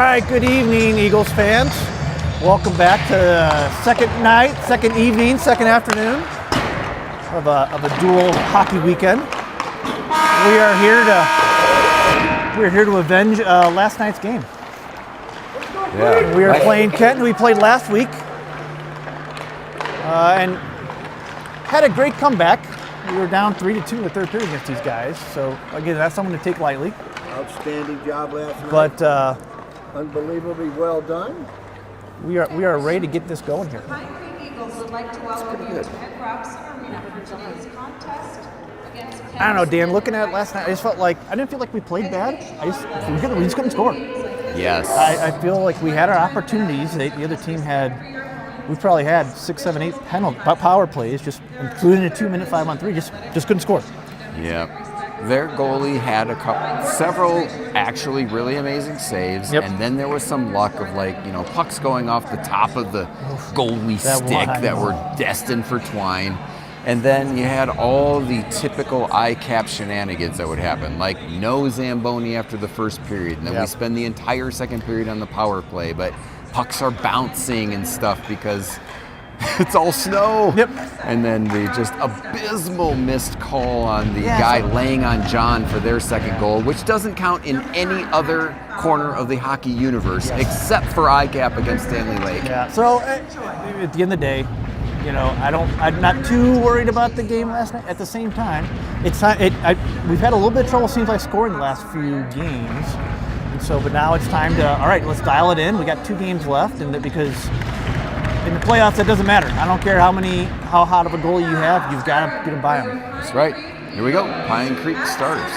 right, good evening, Eagles fans. Welcome back to the second night, second evening, second afternoon of a dual hockey weekend. We're here to avenge last night's game. Yeah. We are playing Kent, who we played last week, and had a great comeback. We were down 3-2 in the third period against these guys. So again, that's something to take lightly. Outstanding job last night. But unbelievably well done. we are ready to get this going here. Pine Creek Eagles would like to welcome you to Ed Robson Arena for today's contest against Kent. I don't know, Dan. Looking at it last night, I didn't feel like we played bad. We just couldn't score. Yes. I feel like we had our opportunities. The other team we probably had 6, 7, 8 power plays, just including a 2-minute 5-on-3. Just couldn't score. Yeah. Their goalie had several actually really amazing saves, and then there was some luck of pucks going off the top of the goalie stick that were destined for twine. And then you had all the typical ICAP shenanigans that would happen, like no Zamboni after the first period, and then we spend the entire second period on the power play, but pucks are bouncing and stuff because it's all snow. Yep. And then the just abysmal missed call on the guy laying on John for their second goal, which doesn't count in any other corner of the hockey universe except for ICAP against Stanley Lake. Yeah. So at the end of the day, I'm not too worried about the game last night. At the same time, we've had a little bit of trouble, seems like, scoring the last few games. And so, but now it's time to, all right, let's dial it in. We got 2 games left, and because in the playoffs, that doesn't matter. I don't care how hot of a goalie you have, you've got to get them by them. That's right. Here we go. Pine Creek starters.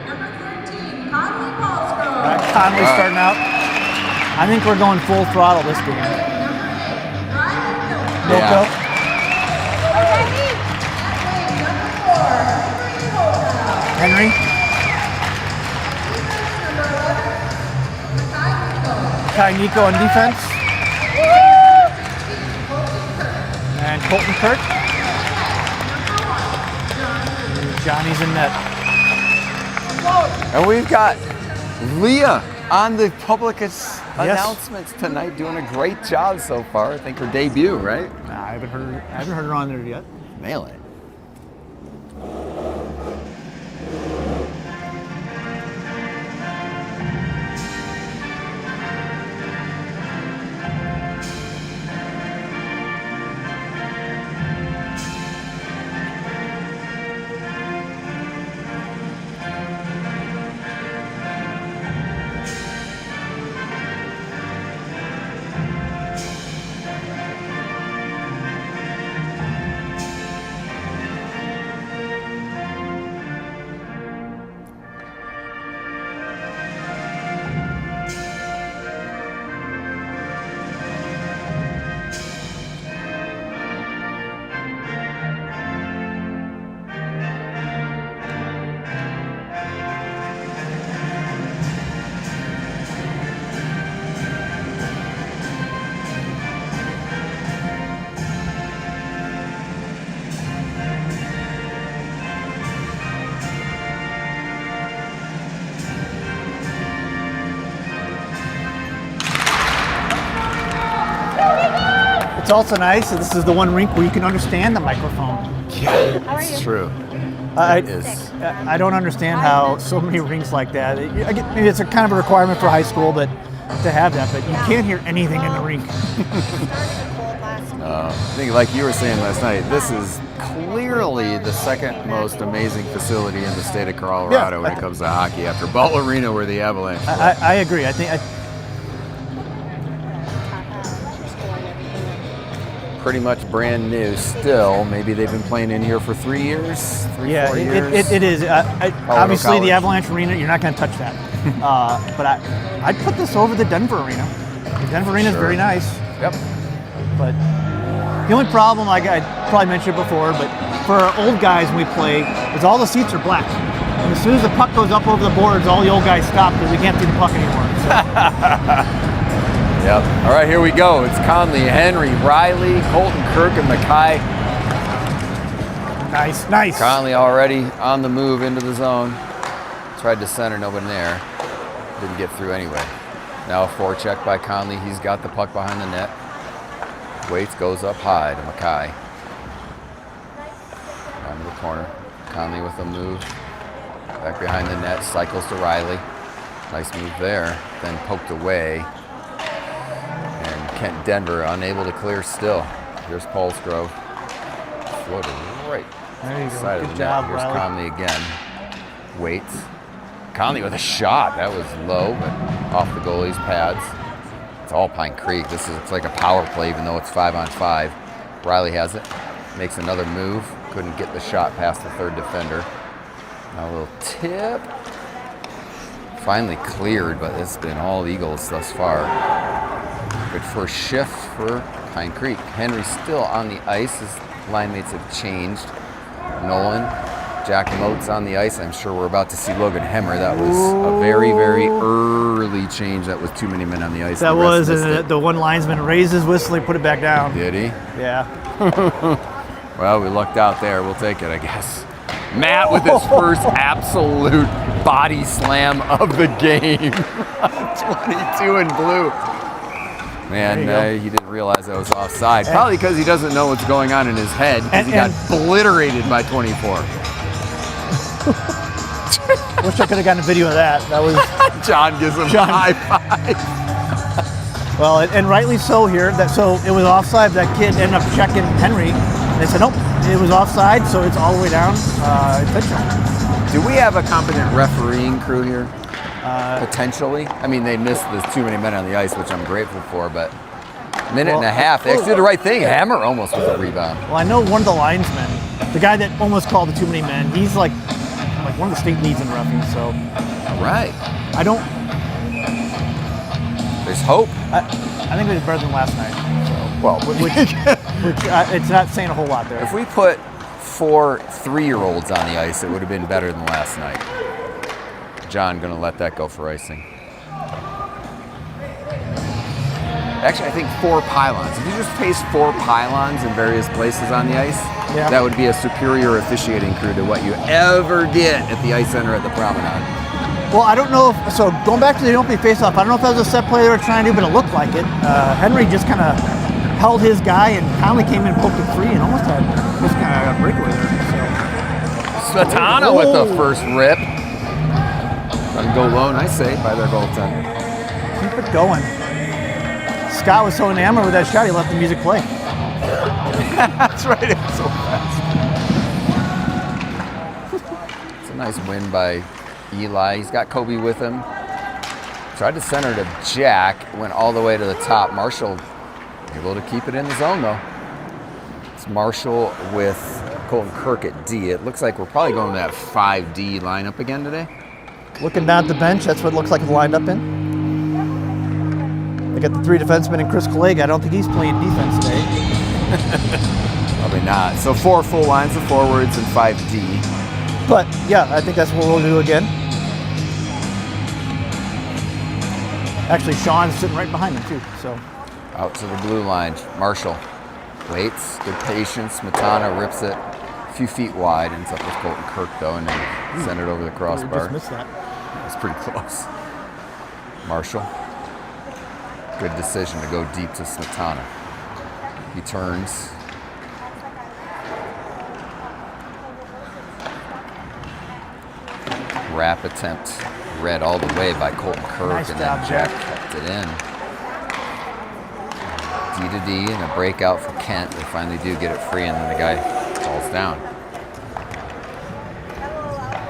Number 13, Conley Paulsgrove. Conley starting out. I think we're going full throttle this game. Milko. Henry. Kai Nico on defense. And Colton Kirk. Johnny's in net. And we've got Leah on the public announcements tonight, doing a great job so far. I think her debut, right? Nah, I haven't heard her on there yet. Nail it. It's also nice that this is the one rink where you can understand the microphone. Yeah, it's true. I don't understand how so many rinks like that. Maybe it's a kind of a requirement for high school, but to have that, but you can't hear anything in the rink. I think, like you were saying last night, this is clearly the second most amazing facility in the state of Colorado when it comes to hockey, after Ball Arena, where the Avalanche play. I agree. I think pretty much brand new still. Maybe they've been playing in here for 3 years, 4 years. It is. Obviously, the Avalanche Arena, you're not going to touch that. But I'd put this over the Denver Arena. The Denver Arena is very nice. Yep. But the only problem, like I probably mentioned before, but for our old guys when we play, is all the seats are black. And as soon as the puck goes up over the boards, all the old guys stop because we can't see the puck anymore. So. Yep. All right, here we go. It's Conley, Henry, Riley, Colton, Kirk, and Mackay. Nice. Conley already on the move into the zone. Tried to center, nobody there. Didn't get through anyway. Now a forecheck by Conley. He's got the puck behind the net. Waits goes up high to Mackay. Down to the corner. Conley with a move. Back behind the net. Cycles to Riley. Nice move there. Then poked away. And Kent Denver unable to clear still. Here's Paulsgrove. Floated right There you go. side of Good the job, net. Here's Riley. Conley again. Waits. Conley with a shot. That was low, but off the goalie's pads. It's all Pine Creek. It's like a power play, even though it's 5-on-5. Riley has it. Makes another move. Couldn't get the shot past the third defender. Now a little tip. Finally cleared, but it's been all Eagles thus far. Good first shift for Pine Creek. Henry still on the ice. His line mates have changed. Nolan, Jack Moats on the ice. I'm sure we're about to see Logan Hemmer. That was a very, very early change. That was too many men on the ice. That was, and the one linesman raised his whistle, he put it back down. Did he? Yeah. Well, we lucked out there. We'll take it, I guess. Matt with his first absolute body slam of the game. 22 in blue. Man, he didn't realize I was offside. Probably because he doesn't know what's going on in his head. Because he got obliterated by 24. Wish I could have gotten a video of that. That was John gives him a high five. well, and rightly so here. So it was offside. That kid ended up checking Henry. They said, nope, it was offside, so it's all the way down. Intentional. Do we have a competent refereeing crew here? Potentially. I mean, they missed the too many men on the ice, which I'm grateful for, but minute and a half. They actually did the right thing. Hammer almost with a rebound. Well, I know one of the linesmen, the guy that almost called the too many men, he's like one of the state leads in roughing, so. All right. I don't. There's hope. I think it was better than last night. So. Well, Which it's not saying a whole lot there. if we put 4 3-year-olds on the ice, it would have been better than last night. John gonna let that go for icing. Actually, I think 4 pylons. If you just paste 4 pylons in various places on the ice, that would be a superior officiating crew to what you ever get at the ice center at the Promenade. Well, I don't know if, so going back to the opening face-off, I don't know if that was a set play they were trying to do, but it looked like it. Henry just kind of held his guy and Conley came in and poked it free and almost had just kind of a breakaway there. So. Smetana with the first rip. Let him go low, nice save by their goaltender. Keep it going. Scott was so enamored with that shot, he let the music play. That's right, it was so fast. It's a nice win by Eli. He's got Kobe with him. Tried to center to Jack, went all the way to the top. Marshall able to keep it in the zone though. It's Marshall with Colton Kirk at D. It looks like we're probably going to that 5D lineup again today. Looking down at the bench, that's what it looks like it's lined up in. They got the 3 defensemen and Chris Kallega. I don't think he's playing defense today. Probably not. So 4 full lines of forwards and 5D. But yeah, I think that's what we'll do again. Actually, Sean's sitting right behind him too. So out to the blue line. Marshall waits. Good patience. Smetana rips it a few feet wide. Ends up with Colton Kirk though, and then sent it over the crossbar. just missed that. It's pretty close. Marshall. Good decision to go deep to Smetana. He turns. Wrap attempt read all the way by Colton Kirk, Nice and job, then Jack kept it in. D to D and a breakout for Kent. They finally do get it free, and then the guy falls down.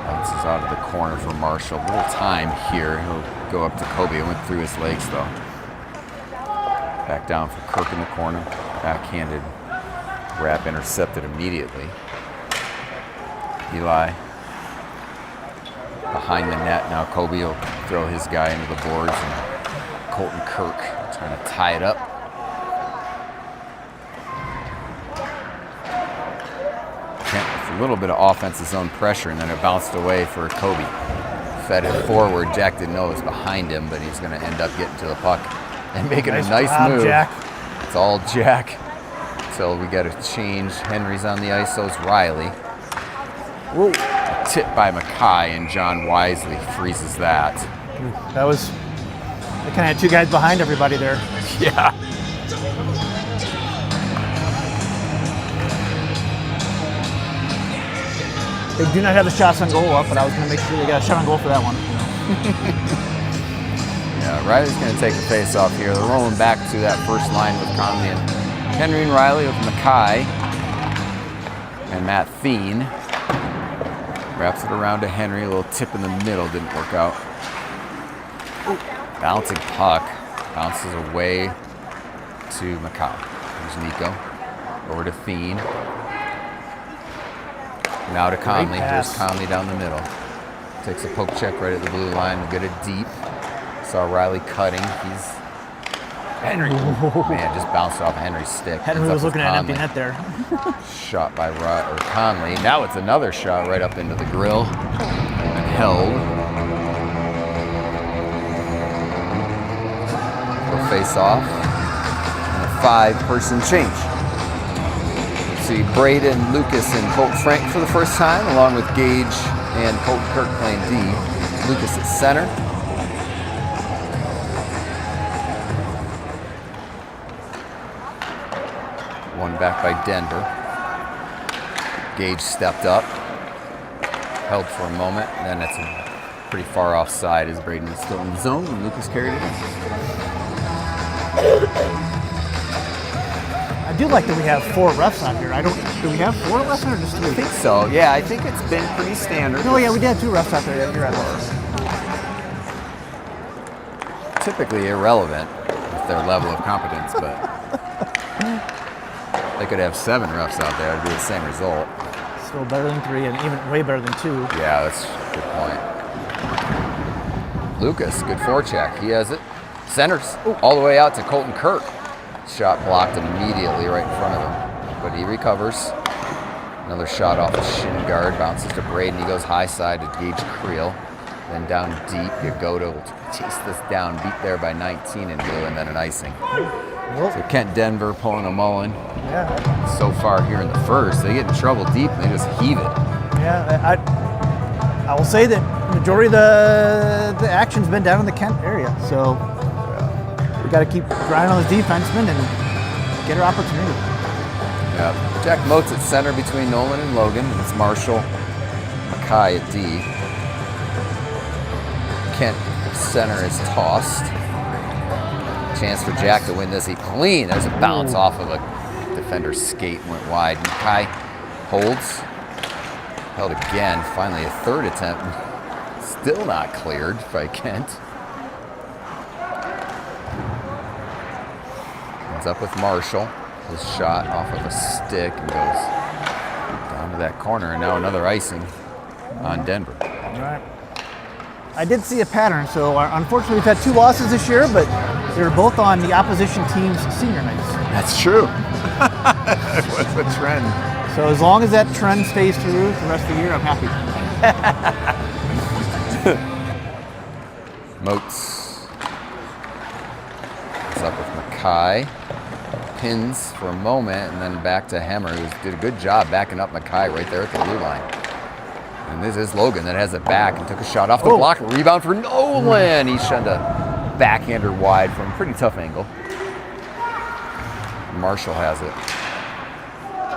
Bounces out of the corner for Marshall. A little time here. He'll go up to Kobe. It went through his legs though. Back down for Kirk in the corner. Backhanded wrap intercepted immediately. Eli behind the net. Now Kobe will throw his guy into the boards, and Colton Kirk trying to tie it up. Kent with a little bit of offensive zone pressure, and then it bounced away for Kobe. Fed it forward. Jack didn't know it was behind him, but he's going to end up getting to the puck and making a nice move. Jack. It's all Jack. So we got to change. Henry's on the ice, so's Riley. Whoa. Tip by Mackay, and John wisely freezes that. That was They kind of had two guys behind everybody there. Yeah. They do not have the shots on goal up, but I was going to make sure they got a shot on goal for that one. Yeah, Riley's going to take the face off here. They're rolling back to that first line with Conley and Henry and Riley with Mackay and Matt Thien. Wraps it around to Henry. A little tip in the middle didn't work out. Bouncing puck. Bounces away to Mackay. Here's Nico. Over to Thien. Now to Conley. Here's Conley down the middle. Takes a poke check right at the blue line. We'll get it deep. Saw Riley cutting. He's Henry. Man, just bounced off Henry's stick. Henry was looking at an empty net there. Shot by Conley. Now it's another shot right up into the grill. And held. We'll face off. And a 5-person change. See Braden, Lucas, and Colton Frank for the first time, along with Gage and Colton Kirk playing D. Lucas at center. One back by Denver. Gage stepped up, held for a moment, and then it's pretty far offside as Braden is still in the zone and Lucas carried it in. I do like that we have 4 refs on here. Do we have 4 refs or just 3? I think so. Yeah, I think it's been pretty standard. Oh yeah, we did have 2 refs out there. You're right. Typically irrelevant with their level of competence, but they could have 7 refs out there to do the same result. Still better than 3 and even way better than 2. Yeah, that's a good point. Lucas, good forecheck. He has it. Centers all the way out to Colton Kirk. Shot blocked immediately right in front of him, but he recovers. Another shot off the shin guard, bounces to Braden. He goes high side to Gage Creel. Then down deep, Yagoda will chase this down, beat there by 19 in blue, and then an icing. So Kent Denver pulling a Mullen. Yeah. So far here in the first, they get in trouble deep and they just heave it. Yeah, I will say that the majority of the action's been down in the Kent area, so we got to keep grinding on those defensemen and get our opportunity. Yeah. Jack Moats at center between Nolan and Logan, and it's Marshall, Mackay at D. Kent center is tossed. Chance for Jack to win this. He clean. There's a bounce off of a defender's skate and went wide. Mackay holds. Held again. Finally a third attempt. Still not cleared by Kent. Ends up with Marshall. His shot off of a stick and goes down to that corner. And now another icing on Denver. All right. I did see a pattern. So unfortunately we've had 2 losses this year, but they were both on the opposition team's senior nights. That's true. What's the trend? So as long as that trend stays through for the rest of the year, I'm happy. Moats is up with Mackay. Pins for a moment, and then back to Hemmer, who did a good job backing up Mackay right there at the blue line. And this is Logan that has it back and took a shot off the block. Rebound for Nolan. He sent a backhander wide from a pretty tough angle. Marshall has it.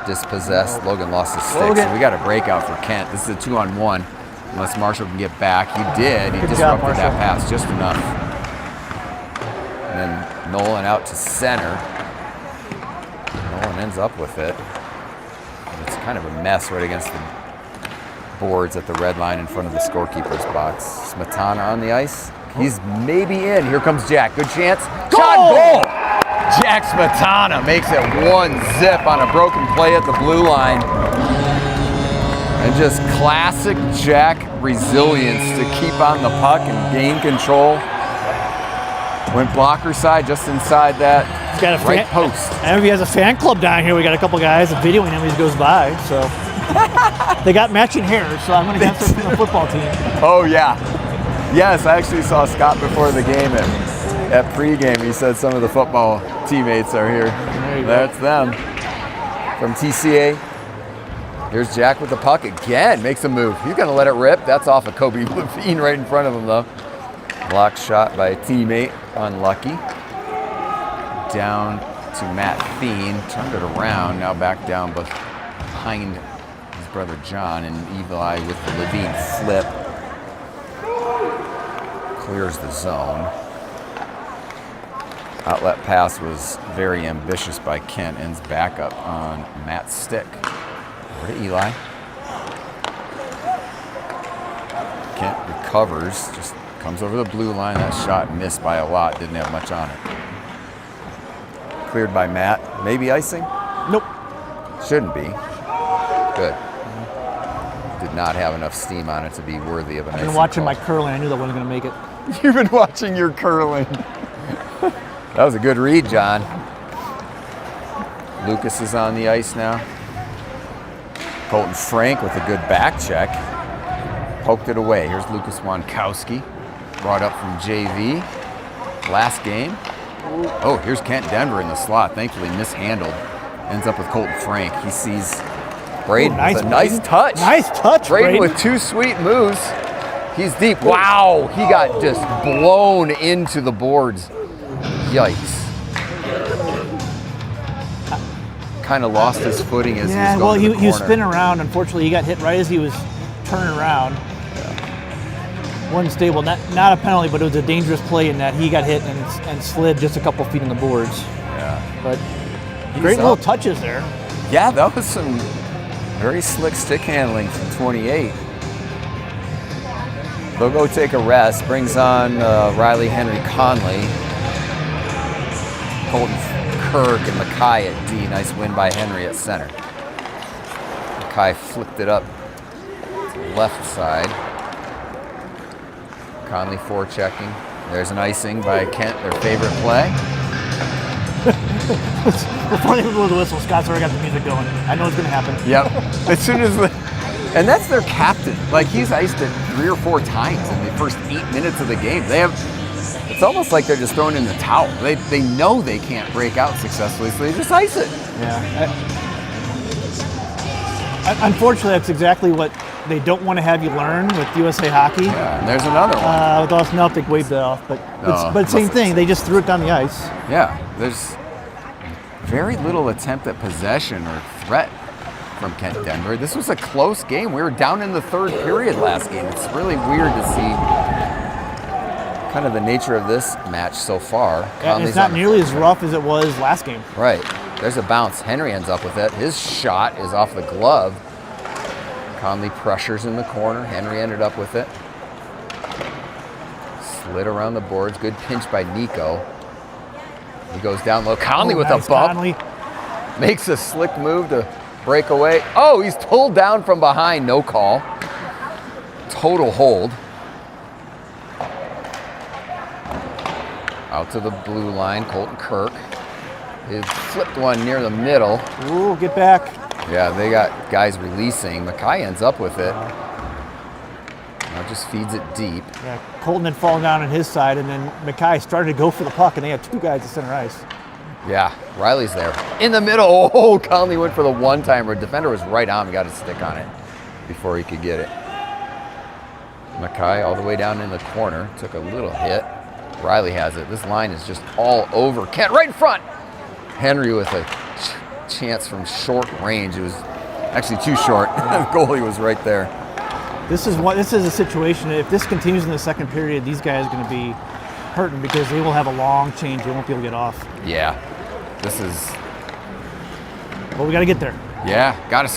Dispossessed. Logan lost his stick, so we got a breakout for Kent. This is a 2-on-1. Unless Marshall can get back. He did. He disrupted that pass just enough. And then Nolan out to center. Nolan ends up with it. It's kind of a mess right against the boards at the red line in front of the scorekeeper's box. Smetana on the ice. He's maybe in. Here comes Jack. Good chance. Shot goal! Jack Smetana makes it 1-0 on a broken play at the blue line. And just classic Jack resilience to keep on the puck and gain control. Went blocker side just inside that right post. And he has a fan club down here. We got a couple guys videoing him as he goes by. So they got matching hair, so I'm going to guess they're from the football team. Oh, yeah. Yes, I actually saw Scott before the game at pregame. He said some of the football teammates are here. That's them. From TCA. Here's Jack with the puck again. Makes a move. He's going to let it rip. That's off of Kobe Levine right in front of him, though. Block shot by a teammate. unlucky. Down to Matt Thien, turned it around, now back down behind his brother John, and Eli with the Levine flip. Clears the zone. Outlet pass was very ambitious by Kent, ends back up on Matt's stick. Over to Eli. Kent recovers, just comes over the blue line. That shot missed by a lot, didn't have much on it. Cleared by Matt. Maybe icing? Nope. Shouldn't be. Good. Did not have enough steam on it to be worthy of an icing. I've been watching call. my curling. I knew that wasn't going to make it. You've been watching your curling. That was a good read, John. Lucas is on the ice now. Colton Frank with a good back check. Poked it away. Here's Lucas Wankowski, brought up from JV. Last game. Oh, here's Kent Denver in the slot. Thankfully mishandled. Ends up with Colton Frank. He sees Braden with a nice touch. Nice touch, Braden with 2 sweet moves. He's deep. Wow, he got just blown into the boards. Yikes. Kind of lost his footing as he was going to the corner. He was spinning around. Unfortunately, he got hit right as he was turning around. Wasn't stable. Not a penalty, but it was a dangerous play in that he got hit and slid just a couple feet on the boards. Yeah. But great little touches there. Yeah, that was some very slick stick handling from 28. They'll go take a rest. Brings on Riley Henry Conley. Colton Kirk and Mackay at D. Nice win by Henry at center. Mackay flipped it up to the left side. Conley forechecking. There's an icing by Kent, their favorite play. Before they blew the whistle, Scott's already got the music going. I know it's going to happen. Yep. As soon as and that's their captain. Like, he's iced it 3 or 4 times in the first 8 minutes of the game. It's almost like they're just throwing in the towel. They know they can't break out successfully, so they just ice it. Yeah. Unfortunately, that's exactly what they don't want to have you learn with USA Hockey. Yeah, and there's another one. With Austin Elphick waved it off, but same thing. They just threw it down the ice. Yeah, there's very little attempt at possession or threat from Kent Denver. This was a close game. We were down in the 3rd period last game. It's really weird to see kind of the nature of this match so far. And it's not nearly as rough as it was last game. Right. There's a bounce. Henry ends up with it. His shot is off the glove. Conley pressures in the corner. Henry ended up with it. Slid around the boards. Good pinch by Nico. He goes down low. Conley with a bump. Conley. Makes a slick move to break away. Oh, he's pulled down from behind. No call. Total hold. Out to the blue line. Colton Kirk. He flipped one near the middle. Ooh, get back. Yeah, they got guys releasing. Mackay ends up with it. Now just feeds it deep. Yeah, Colton had fallen down on his side, and then Mackay started to go for the puck, and they had 2 guys at center ice. Yeah, Riley's there. In the middle. Oh, Conley went for the one-timer. Defender was right on him. He got his stick on it before he could get it. Mackay all the way down in the corner. Took a little hit. Riley has it. This line is just all over. Kent right in front. Henry with a chance from short range. It was actually too short. The goalie was right there. This is a situation. If this continues in the 2nd period, these guys are going to be hurting because they will have a long change. They won't be able to get off. Yeah, this is. Well, we got to get there. Yeah, got to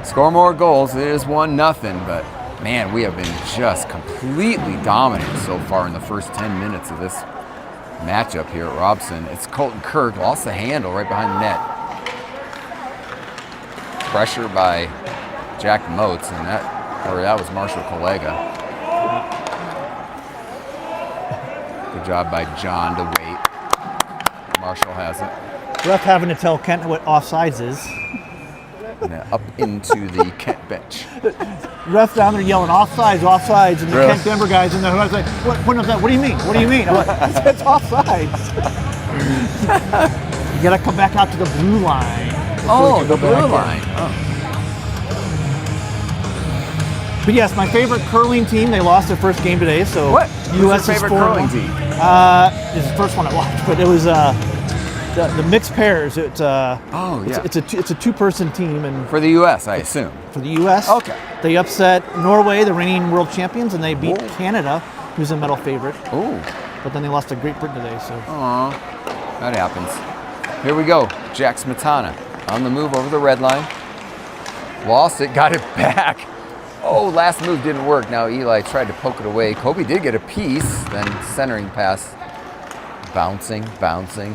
score more goals. It is 1-0, but man, we have been just completely dominant so far in the first 10 minutes of this matchup here at Robson. It's Colton Kirk, lost the handle right behind the net. Pressure by Jack Motes, and that was Marshall Collega. Good job by John to wait. Marshall has it. Ref having to tell Kent what offsides is. And then up into the Kent bench. Ref down there yelling offsides, and the Kent Denver guys in there who are like, what do you mean? What do you mean? I'm like, it's offsides. You gotta come back out to the blue line. Oh, the blue line. Oh. But yes, my favorite curling team, they lost their first game today, so What? US Who's your is favorite 4-1. curling team? It's the first one I watched, but it was the mixed pairs. It's Oh, yeah. it's a two-person team, and For the U.S., I assume. for the U.S. Okay. They upset Norway, the reigning world champions, and they beat Whoa. Canada, who's a medal favorite. Ooh. But then they lost to Great Britain today. So Aw, that happens. Here we go. Jack Smetana on the move over the red line. Lost it, got it back. Oh, last move didn't work. Now Eli tried to poke it away. Kobe did get a piece, then centering pass. Bouncing.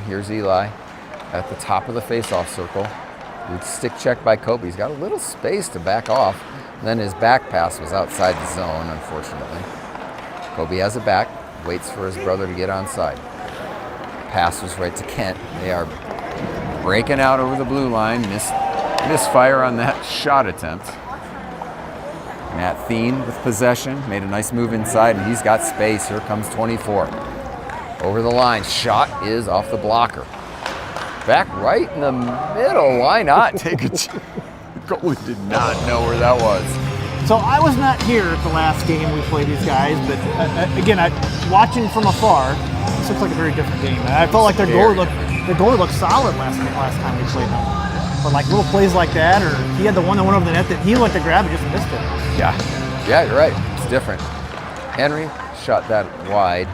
Here's Eli at the top of the face-off circle. Good stick check by Kobe. He's got a little space to back off. And then his back pass was outside the zone, unfortunately. Kobe has it back, waits for his brother to get onside. Pass was right to Kent. They are breaking out over the blue line. Misfire on that shot attempt. Matt Thien with possession, made a nice move inside, and he's got space. Here comes 24. Over the line, shot is off the blocker. Back right in the middle, why not take a chance? The goalie did not know where that was. So I was not here at the last game we played these guys, but again, watching from afar, this looks like a very different game. I felt like their goalie looked solid last time we played them. But like little plays like that, or he had the one that went over the net that he went to grab and just missed it. Yeah, you're right. It's different. Henry shot that wide.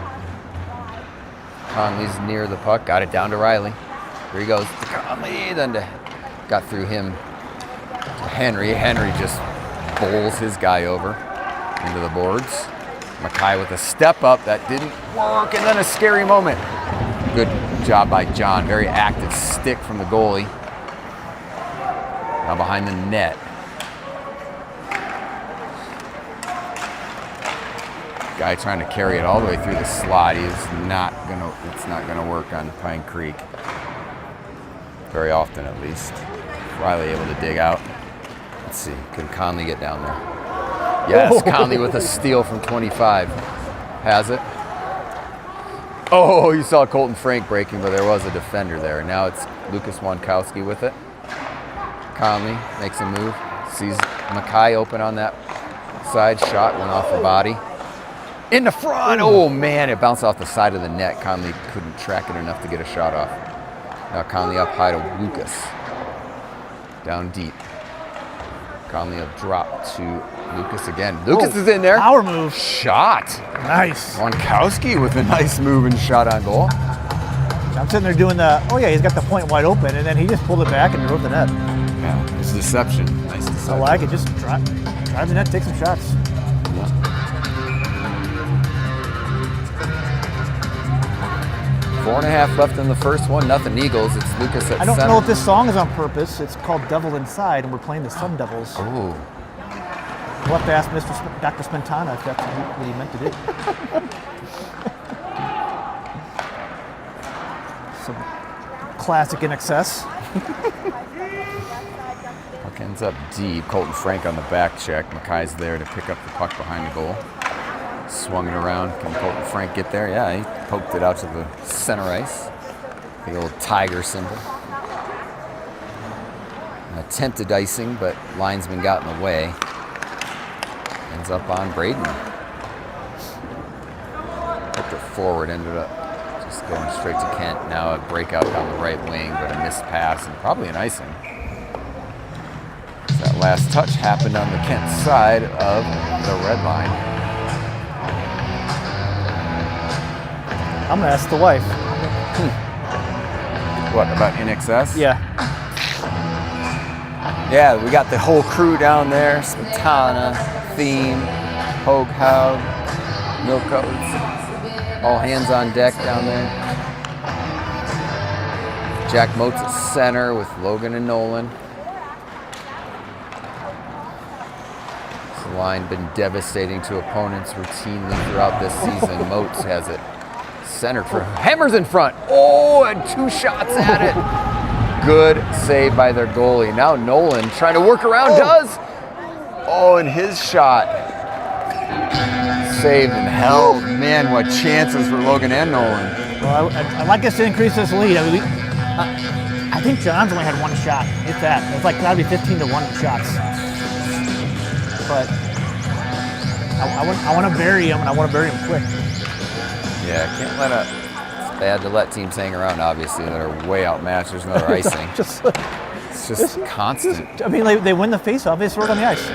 Conley's near the puck, got it down to Riley. Here he goes to Conley, then got through him to Henry. Henry just bowls his guy over into the boards. Mackay with a step up that didn't work, and then a scary moment. Good job by John, very active stick from the goalie. Now behind the net. Guy trying to carry it all the way through the slot. It's not gonna work on Pine Creek. Very often, at least. Riley able to dig out. Let's see, can Conley get down there? Yes, Conley with a steal from 25. Has it. Oh, you saw Colton Frank breaking, but there was a defender there. Now it's Lucas Wankowski with it. Conley makes a move, sees Mackay open on that side. Shot went off the body. In the front, oh man, it bounced off the side of the net. Conley couldn't track it enough to get a shot off. Now Conley up high to Lucas. Down deep. Conley will drop to Lucas again. Lucas is in there. Power move. Shot. Nice. Wankowski with a nice move and shot on goal. I'm sitting there doing he's got the point wide open, and then he just pulled it back and drove the net. Yeah, it's deception. Nice deception. I like it. Just drive the net, take some shots. Yeah. 4.5 left in the first one. Nothing Eagles. It's Lucas at center. I don't know if this song is on purpose. It's called Devil Inside, and we're playing the Sun Devils. Oh. We'll have to ask Dr. Spentana if that's what he meant to do. Some classic in excess. Puck ends up deep. Colton Frank on the back check. Mackay's there to pick up the puck behind the goal. Swung it around. Can Colton Frank get there? Yeah, he poked it out to the center ice. The old tiger symbol. An attempted icing, but linesman got in the way. Ends up on Braden. Hooked it forward, ended up just going straight to Kent. Now a breakout down the right wing, but a missed pass and probably an icing. So that last touch happened on the Kent side of the red line. I'm gonna ask the wife. What, about NXS? Yeah. Yeah, we got the whole crew down there. Spatana, Theme, Hoaghound, Milcoats. All hands on deck down there. Jack Moats at center with Logan and Nolan. This line been devastating to opponents routinely throughout this season. Moats has it centered for Hammers in front. Oh, and 2 shots at it. Good save by their goalie. Now Nolan trying to work around, does. Oh, and his shot saved and held. Man, what chances for Logan and Nolan. Well, I'd like us to increase this lead. I think John's only had 1 shot. It's that. It's like gotta be 15-1 shots. But I want to bury him, and I want to bury him quick. Yeah, can't let it. It's bad to let teams hang around, obviously, that are way outmatched. There's another icing. It's just constant. I mean, they win the face-off. They throw it on the ice.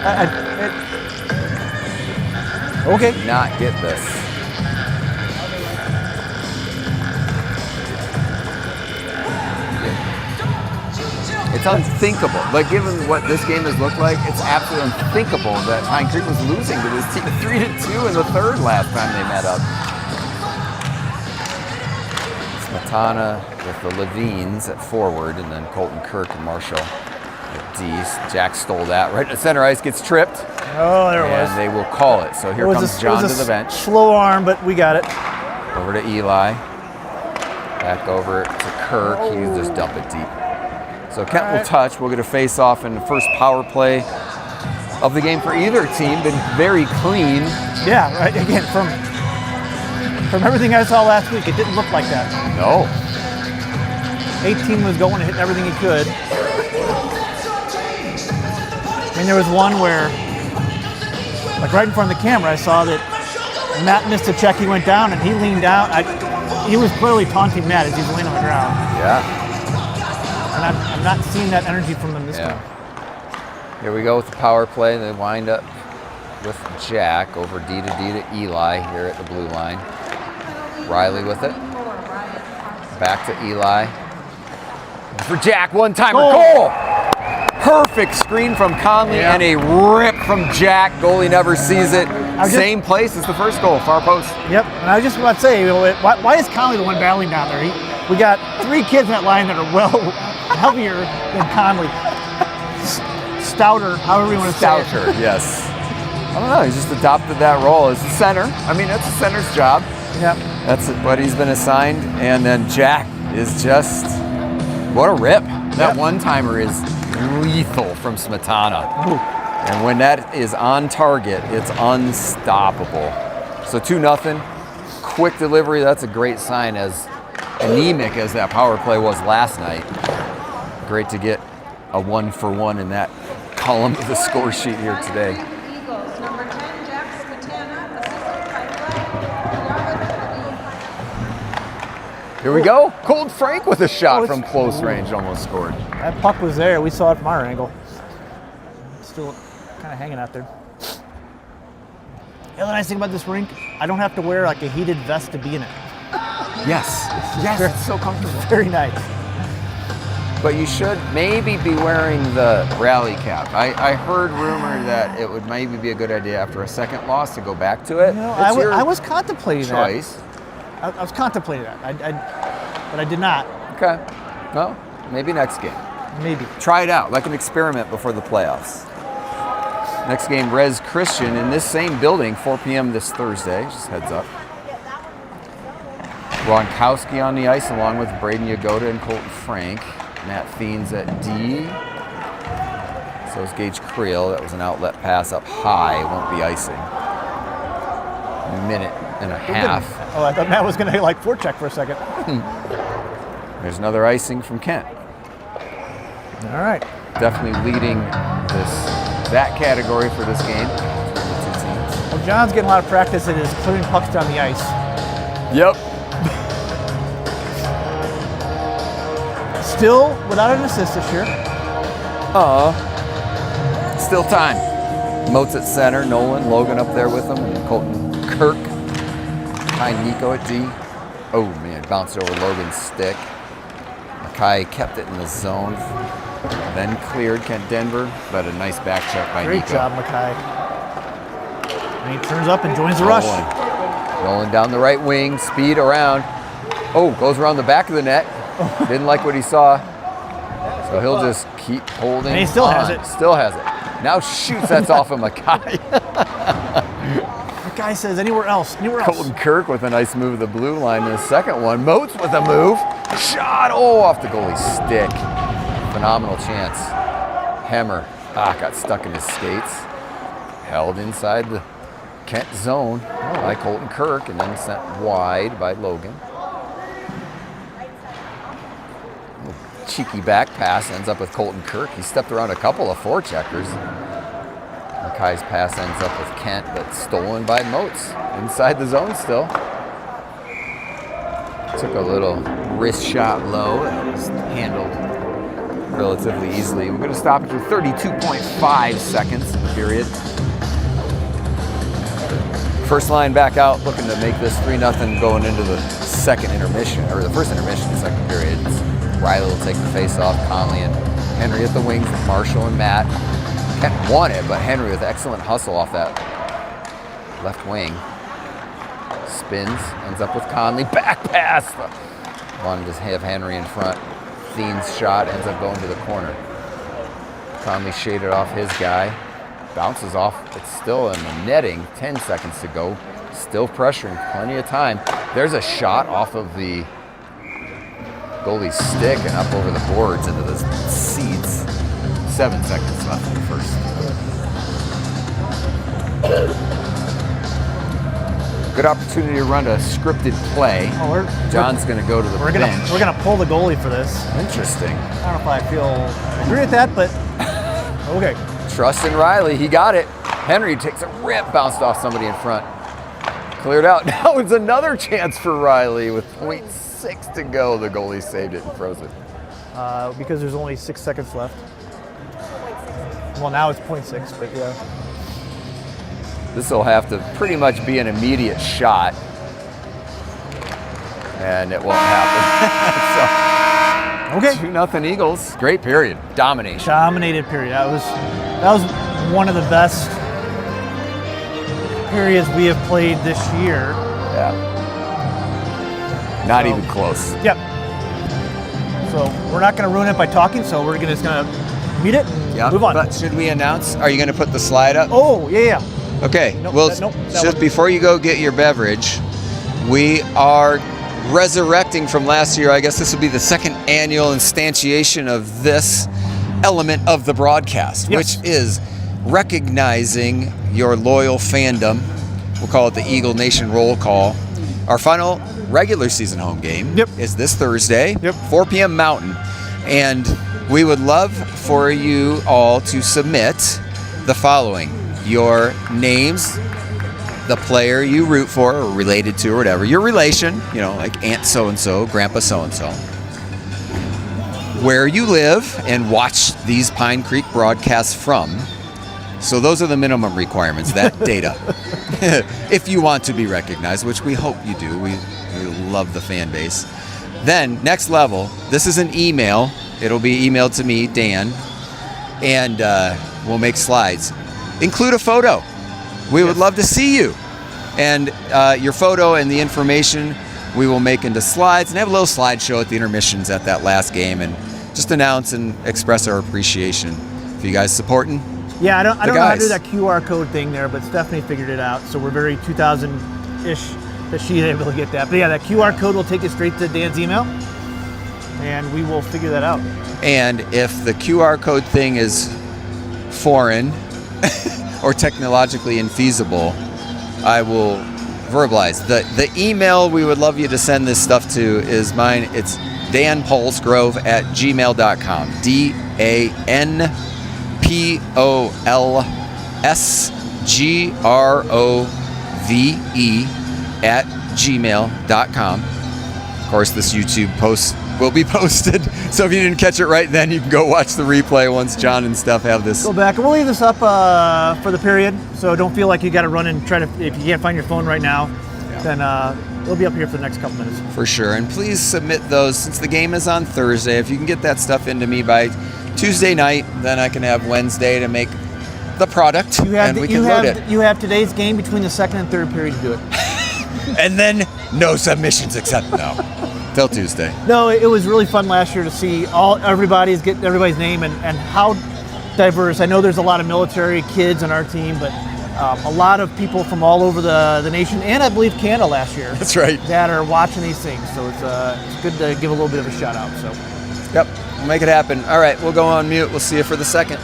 Okay. Not get this. It's unthinkable. Like, given what this game has looked like, it's absolutely unthinkable that Pine Creek was losing to this team 3-2 in the third last time they met up. Smetana with the Levines at forward, and then Colton Kirk and Marshall at D. Jack stole that right to center ice, gets tripped. Oh, there it was. And they will call it. So here comes John to the bench. Slow arm, but we got it. Over to Eli. Back over to Kirk. He just dump it deep. So Kent will touch. We'll get a face-off in the first power play of the game for either team. Been very clean. Yeah, right. Again, from everything I saw last week, it didn't look like that. No. 18 was going and hitting everything he could. I mean, there was one where, like right in front of the camera, I saw that Matt missed a check. He went down and he leaned down. He was clearly taunting Matt as he's laying on the ground. Yeah. And I'm not seeing that energy from them this game. Here we go with the power play. They wind up with Jack over D to Eli here at the blue line. Riley with it. Back to Eli. For Jack, one-timer, goal! Perfect screen from Conley and a rip from Jack. Goalie never sees it. Same place as the first goal, far post. Yep, and I was just about to say, why is Conley the one battling down there? We got 3 kids in that line that are well heavier than Conley. Stouter, however you want to say it. Stouter, yes. I don't know, he's just adopted that role as the center. I mean, that's the center's job. Yep. That's what he's been assigned. And then Jack is just, what a rip. That one-timer is lethal from Smetana. Ooh. And when that is on target, it's unstoppable. So 2-0, quick delivery. That's a great sign, as anemic as that power play was last night. Great to get a 1-for-1 in that column of the score sheet here today. Eagles, number 10, Jack Smetana, assisted by Here we go. Cold Frank with a shot from close range, almost scored. That puck was there. We saw it from our angle. Still kind of hanging out there. The other nice thing about this rink, I don't have to wear like a heated vest to be in it. Yes. Yes, it's so comfortable. Very nice. But you should maybe be wearing the rally cap. I heard rumor that it would maybe be a good idea after a second loss to go back to it. You know, I was contemplating choice. that. I was contemplating that, but I did not. Okay. Well, maybe next game. Maybe. Try it out, like an experiment before the playoffs. Next game, Res Christian in this same building, 4 p.m. this Thursday. Just heads up. Gronkowski on the ice along with Braden Yagoda and Colton Frank. Matt Fiends at D. So is Gage Creel. That was an outlet pass up high. Won't be icing. Minute and a half. Oh, I thought Matt was going to like forecheck for a second. There's another icing from Kent. All right. Definitely leading that category for this game. Well, John's getting a lot of practice at his clearing pucks down the ice. Yep. Still without an assist this year. Still time. Moats at center, Nolan, Logan up there with him, and Colton Kirk behind Nico at D. Oh man, bounced over Logan's stick. Mackay kept it in the zone, then cleared Kent Denver, but a nice back check by Nico. Great job, Mackay. And he turns up and joins the rush. Rolling down the right wing, speed around. Oh, goes around the back of the net. Didn't like what he saw. So he'll just keep holding. And he still has it. Still has it. Now shoots that's off of Mackay. Mackay says anywhere else. Colton Kirk with a nice move of the blue line in the second one. Moats with a move. Shot. Oh, off the goalie's stick. Phenomenal chance. Hammer. Got stuck in his skates. Held inside the Kent zone by Colton Kirk and then sent wide by Logan. Cheeky back pass ends up with Colton Kirk. He stepped around a couple of forecheckers. Kai's pass ends up with Kent, but stolen by Moats. Inside the zone still. Took a little wrist shot low and was handled relatively easily. We're going to stop after 32.5 seconds in the period. First line back out, looking to make this 3-0 going into the second intermission, or the first intermission, the second period. Riley will take the face off. Conley and Henry at the wings with Marshall and Matt. Kent won it, but Henry with excellent hustle off that left wing. Spins, ends up with Conley. Back pass! Wanted to have Henry in front. Thien's shot ends up going to the corner. Conley shaded off his guy. Bounces off. It's still in the netting. 10 seconds to go. Still pressuring. Plenty of time. There's a shot off of the goalie's stick and up over the boards into the seats. 7 seconds left in the first. Good opportunity to run a scripted play. Oh, John's going to go to the bench. We're gonna pull the goalie for this. Interesting. I don't know if I agree with that, but okay. Trust in Riley. He got it. Henry takes a rip, bounced off somebody in front. Cleared out. Now it's another chance for Riley with 0.6 to go. The goalie saved it and froze it. Because there's only 6 seconds left. Well, now it's 0.6, but yeah. This will have to pretty much be an immediate shot. And it won't happen. Okay. 2-0 Eagles. Great period. Domination. Dominated period. That was one of the best periods we have played this year. Yeah. Not even close. Yep. So we're not going to ruin it by talking, so we're just going to meet it and move on. But should we announce? Are you going to put the slide up? Oh, yeah. Okay. Nope, Well, that just one. before you go get your beverage, we are resurrecting from last year. I guess this will be the second annual instantiation of this element of the broadcast, Yes. which is recognizing your loyal fandom. We'll call it the Eagle Nation Roll Call. Our final regular season home game is this Thursday, 4 p.m. Mountain. And we would love for you all to submit the following: your names, the player you root for or related to or whatever, your relation, like Aunt so-and-so, Grandpa so-and-so, where you live and watch these Pine Creek broadcasts from. So those are the minimum requirements, that data. If you want to be recognized, which we hope you do. We love the fan base. Then, next level, this is an email. It'll be emailed to me, Dan, and we'll make slides. Include a photo. We would love to see you. And your photo and the information we will make into slides and have a little slideshow at the intermissions at that last game and just announce and express our appreciation for you guys supporting. Yeah, I don't know how to do that QR code thing there, but Stephanie figured it out. So we're very 2000-ish that she's able to get that. But yeah, that QR code will take you straight to Dan's email, and we will figure that out. And if the QR code thing is foreign or technologically infeasible, I will verbalize. The email we would love you to send this stuff to is mine. It's danpolsgrove@gmail.com. DANPOLSGROVE@gmail.com. Of course, this YouTube post will be posted, so if you didn't catch it right then, you can go watch the replay once John and Steph have this. Go back, and we'll leave this up for the period, so don't feel like you got to run and try to, if you can't find your phone right now, then it'll be up here for the next couple minutes. For sure, and please submit those since the game is on Thursday. If you can get that stuff into me by Tuesday night, then I can have Wednesday to make the product, and we can load it. You have today's game between the second and third period to do it. And then no submissions except till Tuesday. No, it was really fun last year to see everybody's name and how diverse. I know there's a lot of military kids on our team, but a lot of people from all over the nation, and I believe Canada last year. That's right. That are watching these things, so it's good to give a little bit of a shout out. So. Yep, we'll make it happen. All right, we'll go on mute. We'll see you for the second.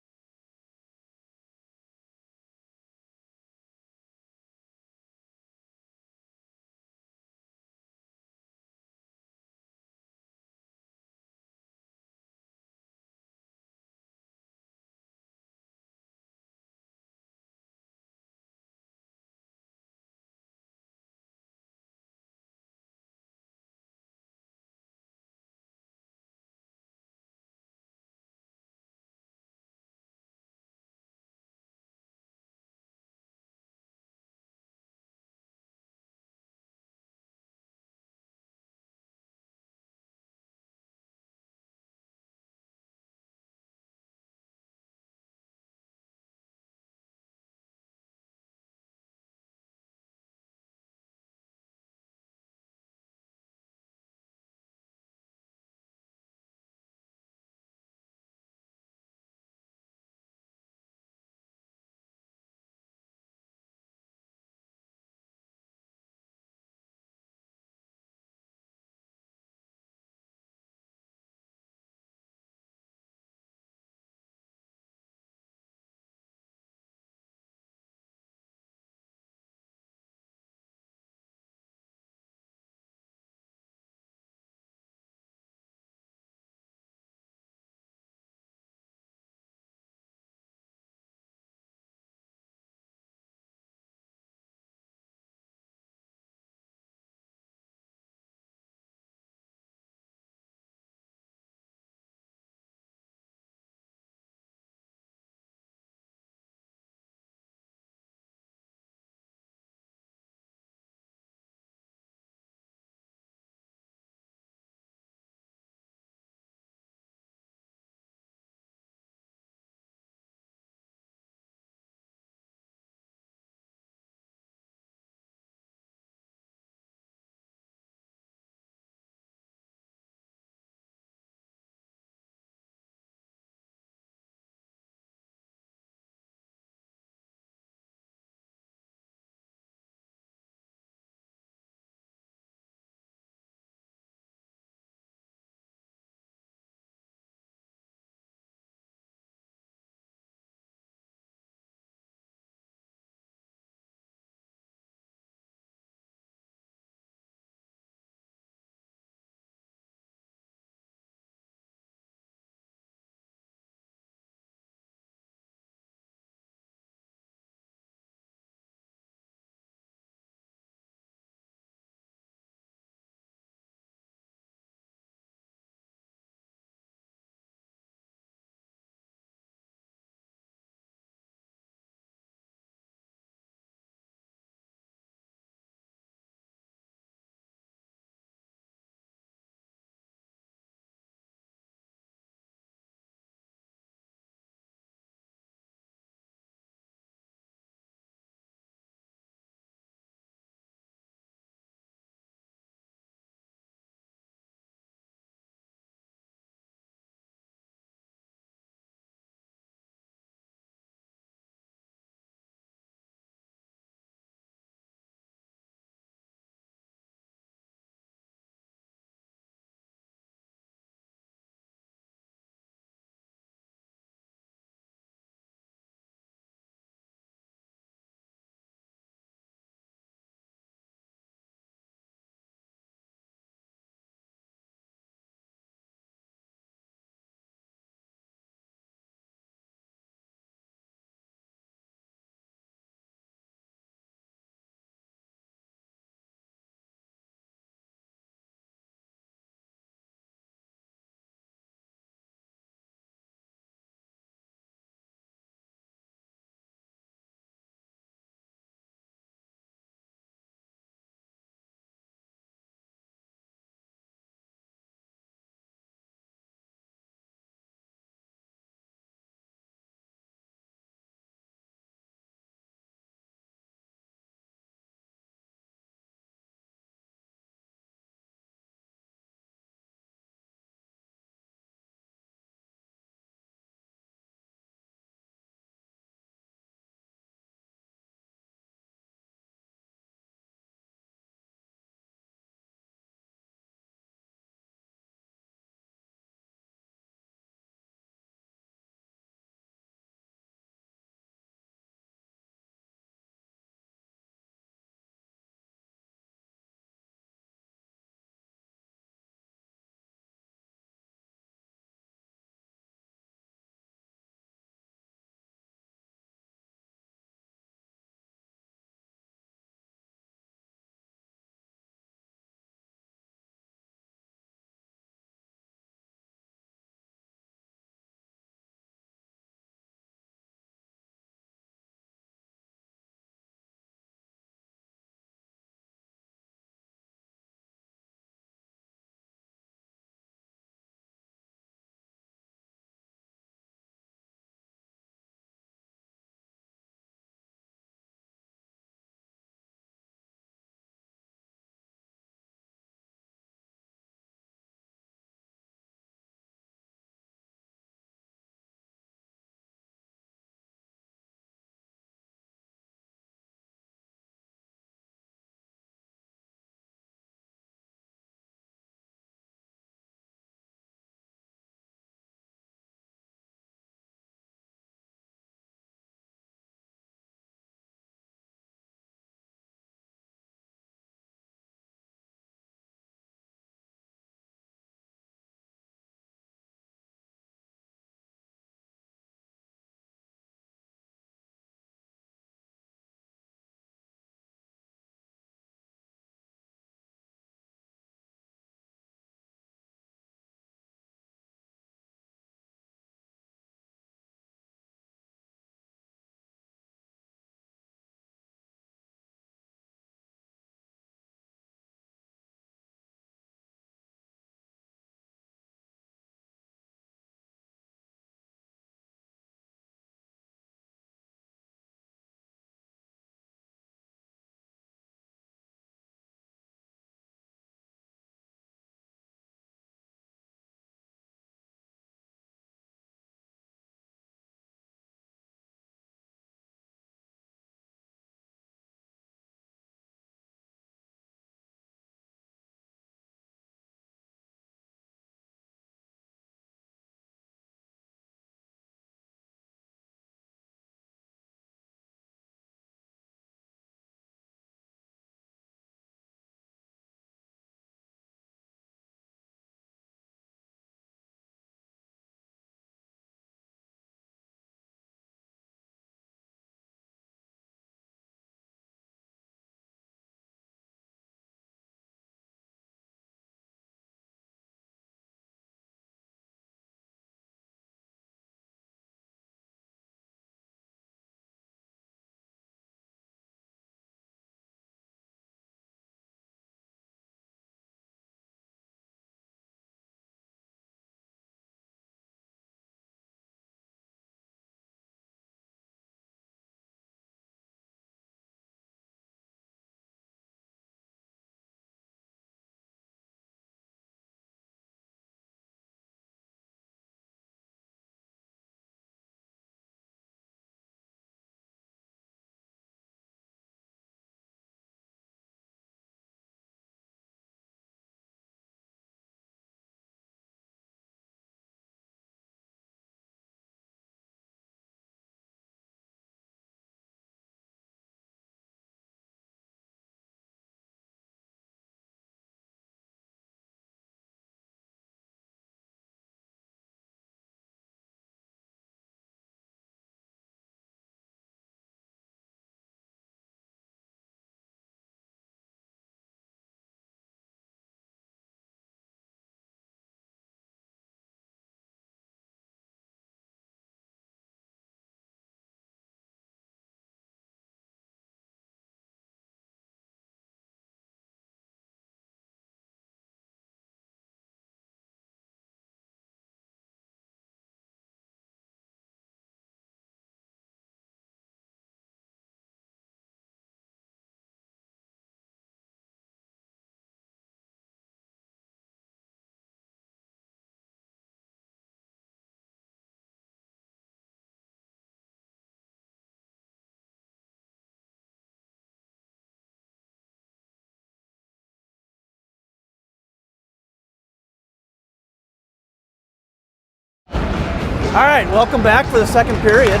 All right, welcome back for the second period.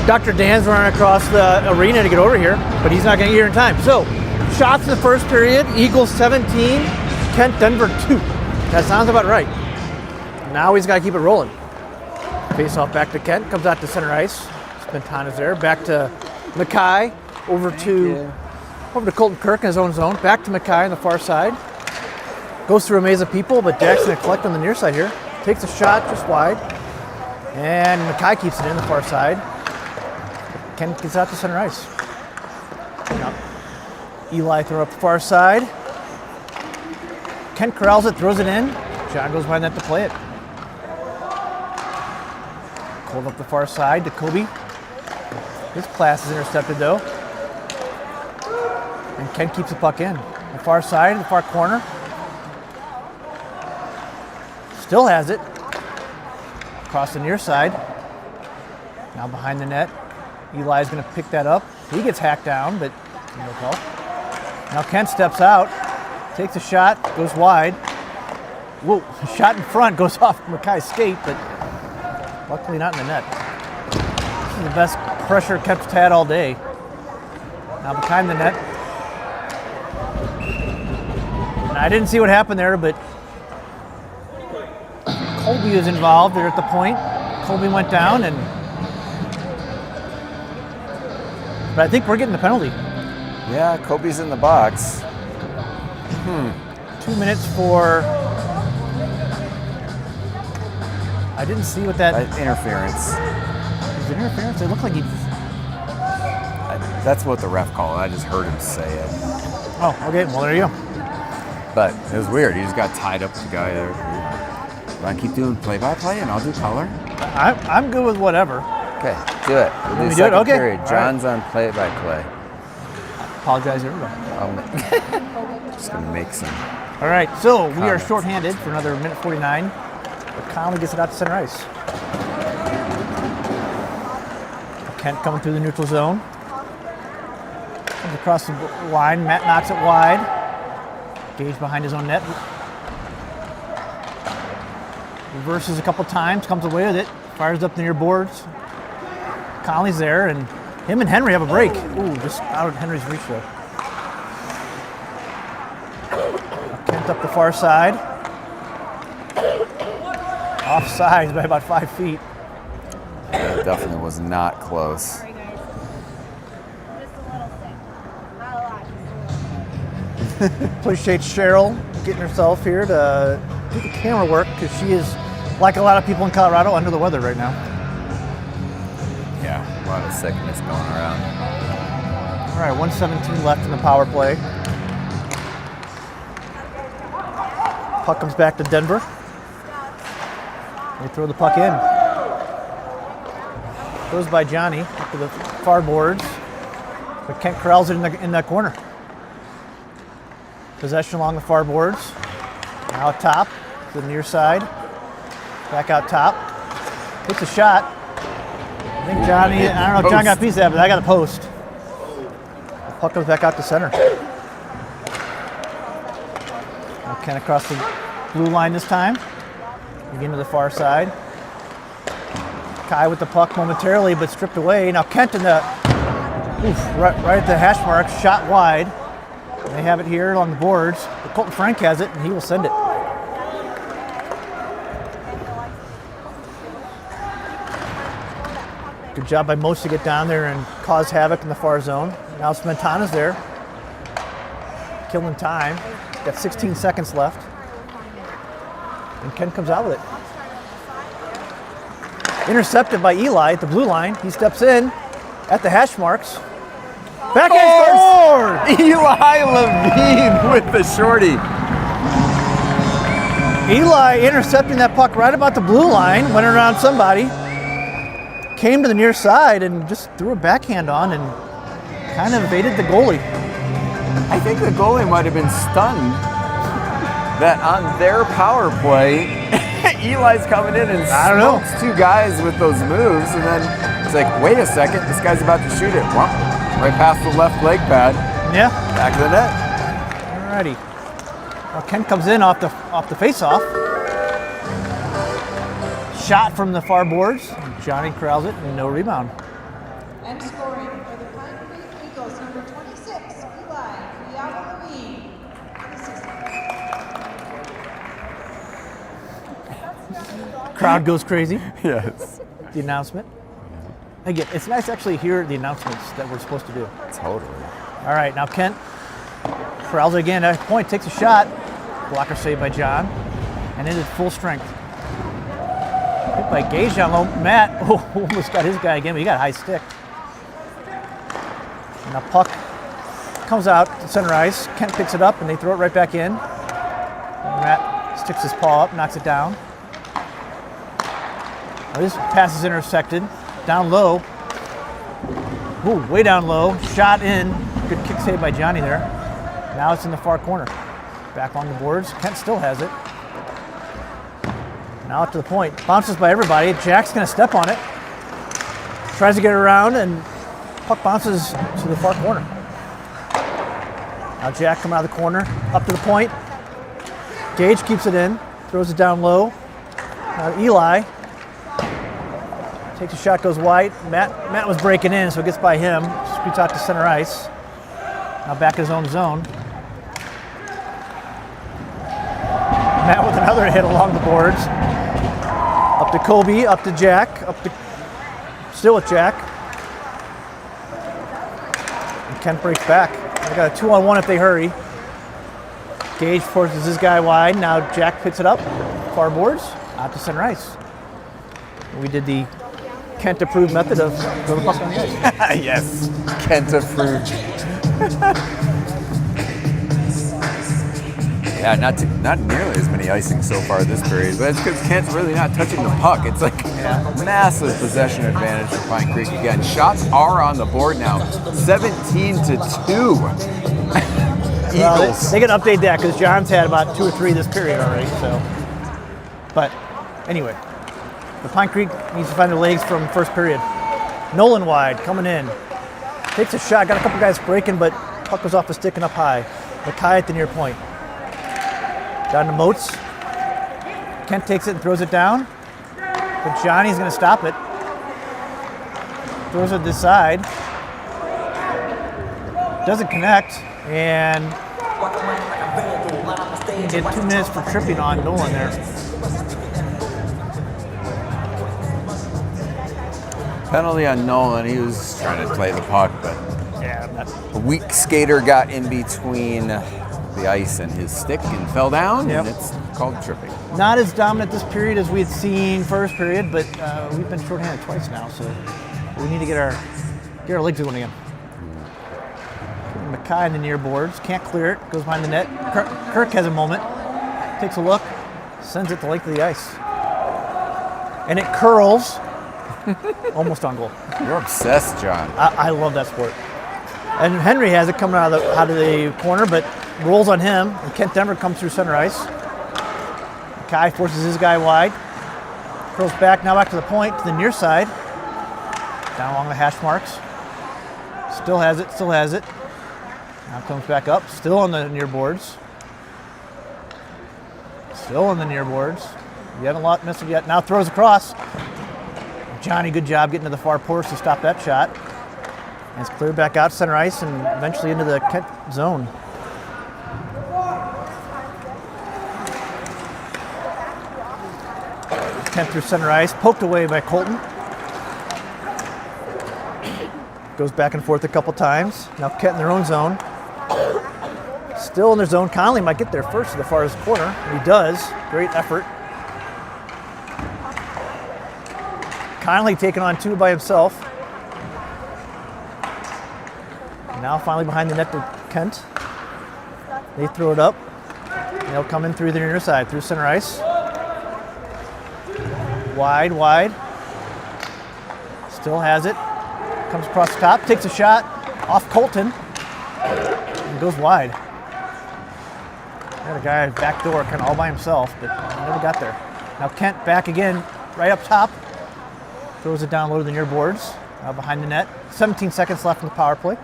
Dr. Dan's running across the arena to get over here, but he's not going to get here in time. So, shots in the first period, Eagles 17, Kent Denver 2. That sounds about right. Now he's got to keep it rolling. Face off back to Kent, comes out to center ice. Spentana's there, back to Mackay, over to Colton Kirk in his own zone, back to Mackay on the far side. Goes through a maze of people, but Jackson to collect on the near side here. Takes a shot just wide, and Mackay keeps it in the far side. Kent gets out to center ice. Now, Eli throw up the far side. Kent corrals it, throws it in. John goes behind that to play it. Hold up the far side to Kobe. His pass is intercepted though. And Kent keeps the puck in. The far side, the far corner. Still has it. Across the near side. Now behind the net. Eli's going to pick that up. He gets hacked down, but no call. Now Kent steps out, takes a shot, goes wide. Whoa, shot in front, goes off Mackay's skate, but luckily not in the net. This is the best pressure Kent's had all day. Now behind the net. And I didn't see what happened there, but Colby was involved there at the point. Colby went down, but I think we're getting the penalty. Yeah, Kobe's in the box. 2 minutes for... I didn't see what that... Interference. Is it interference? It looked like he... That's what the ref called it. I just heard him say it. Oh, okay. Well, there you go. But it was weird. He just got tied up with the guy there. Do I keep doing play-by-play and I'll do color? I'm good with whatever. Okay, do it. We'll do do it? second Okay. period. All John's on play-by-play. Apologize, everybody. Just going to make some... All right, so we are Comments. shorthanded for another minute 49. But Conley gets it out to center ice. Kent coming through the neutral zone. Comes across the line. Matt knocks it wide. Gage behind his own net. Reverses a couple times, comes away with it. Fires up the near boards. Conley's there, and him and Henry have a break. Ooh, just out of Henry's reach though. Kent up the far side. Offside by about 5 feet. Yeah, it definitely was not close. Appreciate Cheryl getting herself here to do the camera work because she is, like a lot of people in Colorado, under the weather right now. Yeah, a lot of sickness going around. All right, 1:17 left in the power play. Puck comes back to Denver. They throw the puck in. Goes by Johnny up to the far boards, but Kent corrals it in that corner. Possession along the far boards. Now up top to the near side. Back out top. Hits a shot. I think Johnny, I don't know if John got a piece of that, but I got a post. The puck comes back out to center. Now Kent across the blue line this time. Again to the far side. Kai with the puck momentarily, but stripped away. Now Kent in the, right at the hash mark, shot wide. They have it here on the boards. But Colton Frank has it, and he will send it. Good job by Most to get down there and cause havoc in the far zone. Now Spentana's there, killing time. Got 16 seconds left. And Kent comes out with it. Intercepted by Eli at the blue line. He steps in at the hash marks. Backhand score! Eli Levine with the shorty. Eli intercepting that puck right about the blue line, went around somebody, came to the near side and just threw a backhand on and kind of evaded the goalie. I think the goalie might have been stunned that on their power play, Eli's coming in and smokes two guys with those moves, and then it's like, wait a second, this guy's about to shoot it. Well, right past the left leg pad. Yeah. Back of the net. Alrighty. Well, Kent comes in off the face-off. shot from the far boards. Johnny corrals it, and no rebound. And scoring for the Pine Creek Eagles, number 26, Eli Louis. Crowd goes crazy. Yes. The announcement. Again, it's nice to actually hear the announcements that we're supposed to do. Totally. All right, now Kent corrals it again. At that point, takes a shot. Blocker saved by John. And ended full strength. Hit by Gage down low. Matt almost got his guy again, but he got a high stick. And the puck comes out to center ice. Kent picks it up, and they throw it right back in. And Matt sticks his paw up, knocks it down. Well, this pass is intersected. Down low. Ooh, way down low. Shot in. Good kick save by Johnny there. Now it's in the far corner. Back on the boards. Kent still has it. Now up to the point. Bounces by everybody. Jack's going to step on it. Tries to get it around, and puck bounces to the far corner. Now Jack coming out of the corner. Up to the point. Gage keeps it in. Throws it down low. Now Eli takes a shot, goes wide. Matt was breaking in, so it gets by him. Scoots out to center ice. Now back to his own zone. Matt with another hit along the boards. Up to Kobe, up to Jack, still with Jack. And Kent breaks back. They got a 2-on-1 if they hurry. Gage forces his guy wide. Now Jack picks it up. Far boards, out to center ice. We did the Kent approved method of throw the puck on the ice. Yes, Kent approved. Yeah, not nearly as many icings so far this period, but it's because Kent's really not touching the puck. It's like massive possession advantage for Pine Creek again. Shots are on the board now, 17-2. Eagles. They can update that because John's had about 2 or 3 this period already. So, but anyway, the Pine Creek needs to find their legs from first period. Nolan wide coming in, takes a shot. Got a couple guys breaking, but puck was off the stick and up high. Mackay at the near point. Down to Moats. Kent takes it and throws it down. But Johnny's going to stop it. Throws it this side. Doesn't connect. And you get 2 minutes for tripping on Nolan there. Penalty on Nolan. He was trying to play the puck, but a weak skater got in between the ice and his stick and fell down, and it's called tripping. Not as dominant this period as we had seen first period, but we've been shorthanded twice now, so we need to get our legs going again. Mackay in the near boards, can't clear it, goes behind the net. Kirk has a moment, takes a look, sends it the length of the ice. And it curls, almost on goal. You're obsessed, John. I love that sport. And Henry has it coming out of the corner, but rolls on him, and Kent Denver comes through center ice. Mackay forces his guy wide. Curls back, now back to the point, to the near side. Down along the hash marks. Still has it. Now comes back up, still on the near boards. You haven't missed it yet. Now throws across. Johnny, good job getting to the far post to stop that shot. And it's cleared back out to center ice and eventually into the Kent zone. Kent through center ice, poked away by Colton. Goes back and forth a couple times. Now Kent in their own zone. Still in their zone. Conley might get there first to the farthest corner. He does. Great effort. Conley taking on 2 by himself. Now finally behind the net to Kent. They throw it up. And they'll come in through the near side, through center ice. Wide. Still has it. Comes across the top, takes a shot off Colton, and goes wide. Got a guy back door kind of all by himself, but never got there. Now Kent back again, right up top. Throws it down low to the near boards, behind the net. 17 seconds left in the power play.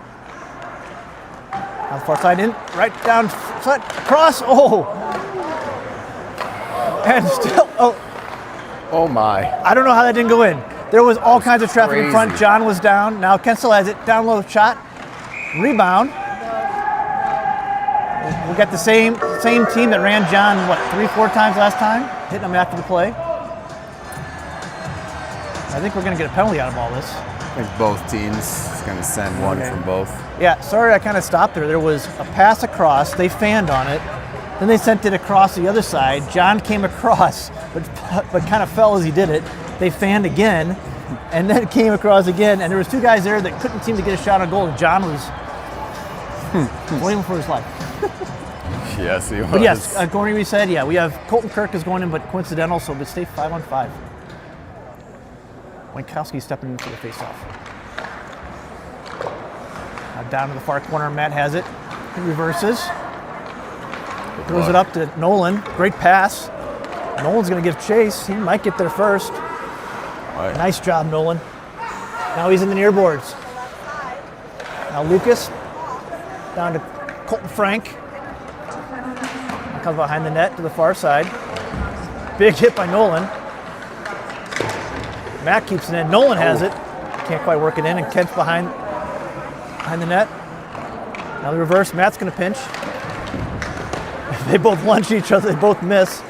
Now the far side in, right down, across, and still, Oh my. I don't know how that didn't go in. There was all kinds of traffic in front. crazy. John was down. Now Kent still has it. Down low shot. Rebound. We got the same team that ran John, what, 3-4 times last time? Hitting him after the play. I think we're going to get a penalty out of all this. I think both teams is going to send one from both. Yeah, sorry I kind of stopped there. There was a pass across. They fanned on it. Then they sent it across the other side. John came across, but kind of fell as he did it. They fanned again, and then came across again. And there was two guys there that couldn't seem to get a shot on goal. And John was waiting for his life. Yes, he was. But yes, according to we said, yeah, we have Colton Kirk is going in, but coincidental, so we stay 5-on-5. Winkowski stepping in for the faceoff. Now down to the far corner, Matt has it. He reverses. Throws it up to Nolan. Great pass. Nolan's going to give chase. He might get there first. Right. Nice job, Nolan. Now he's in the near boards. Now Lucas down to Colton Frank. Comes behind the net to the far side. Big hit by Nolan. Matt keeps it in. Nolan has it. Can't quite work it in, and Kent's behind the net. Now the reverse. Matt's going to pinch. They both lunge each other. They both miss.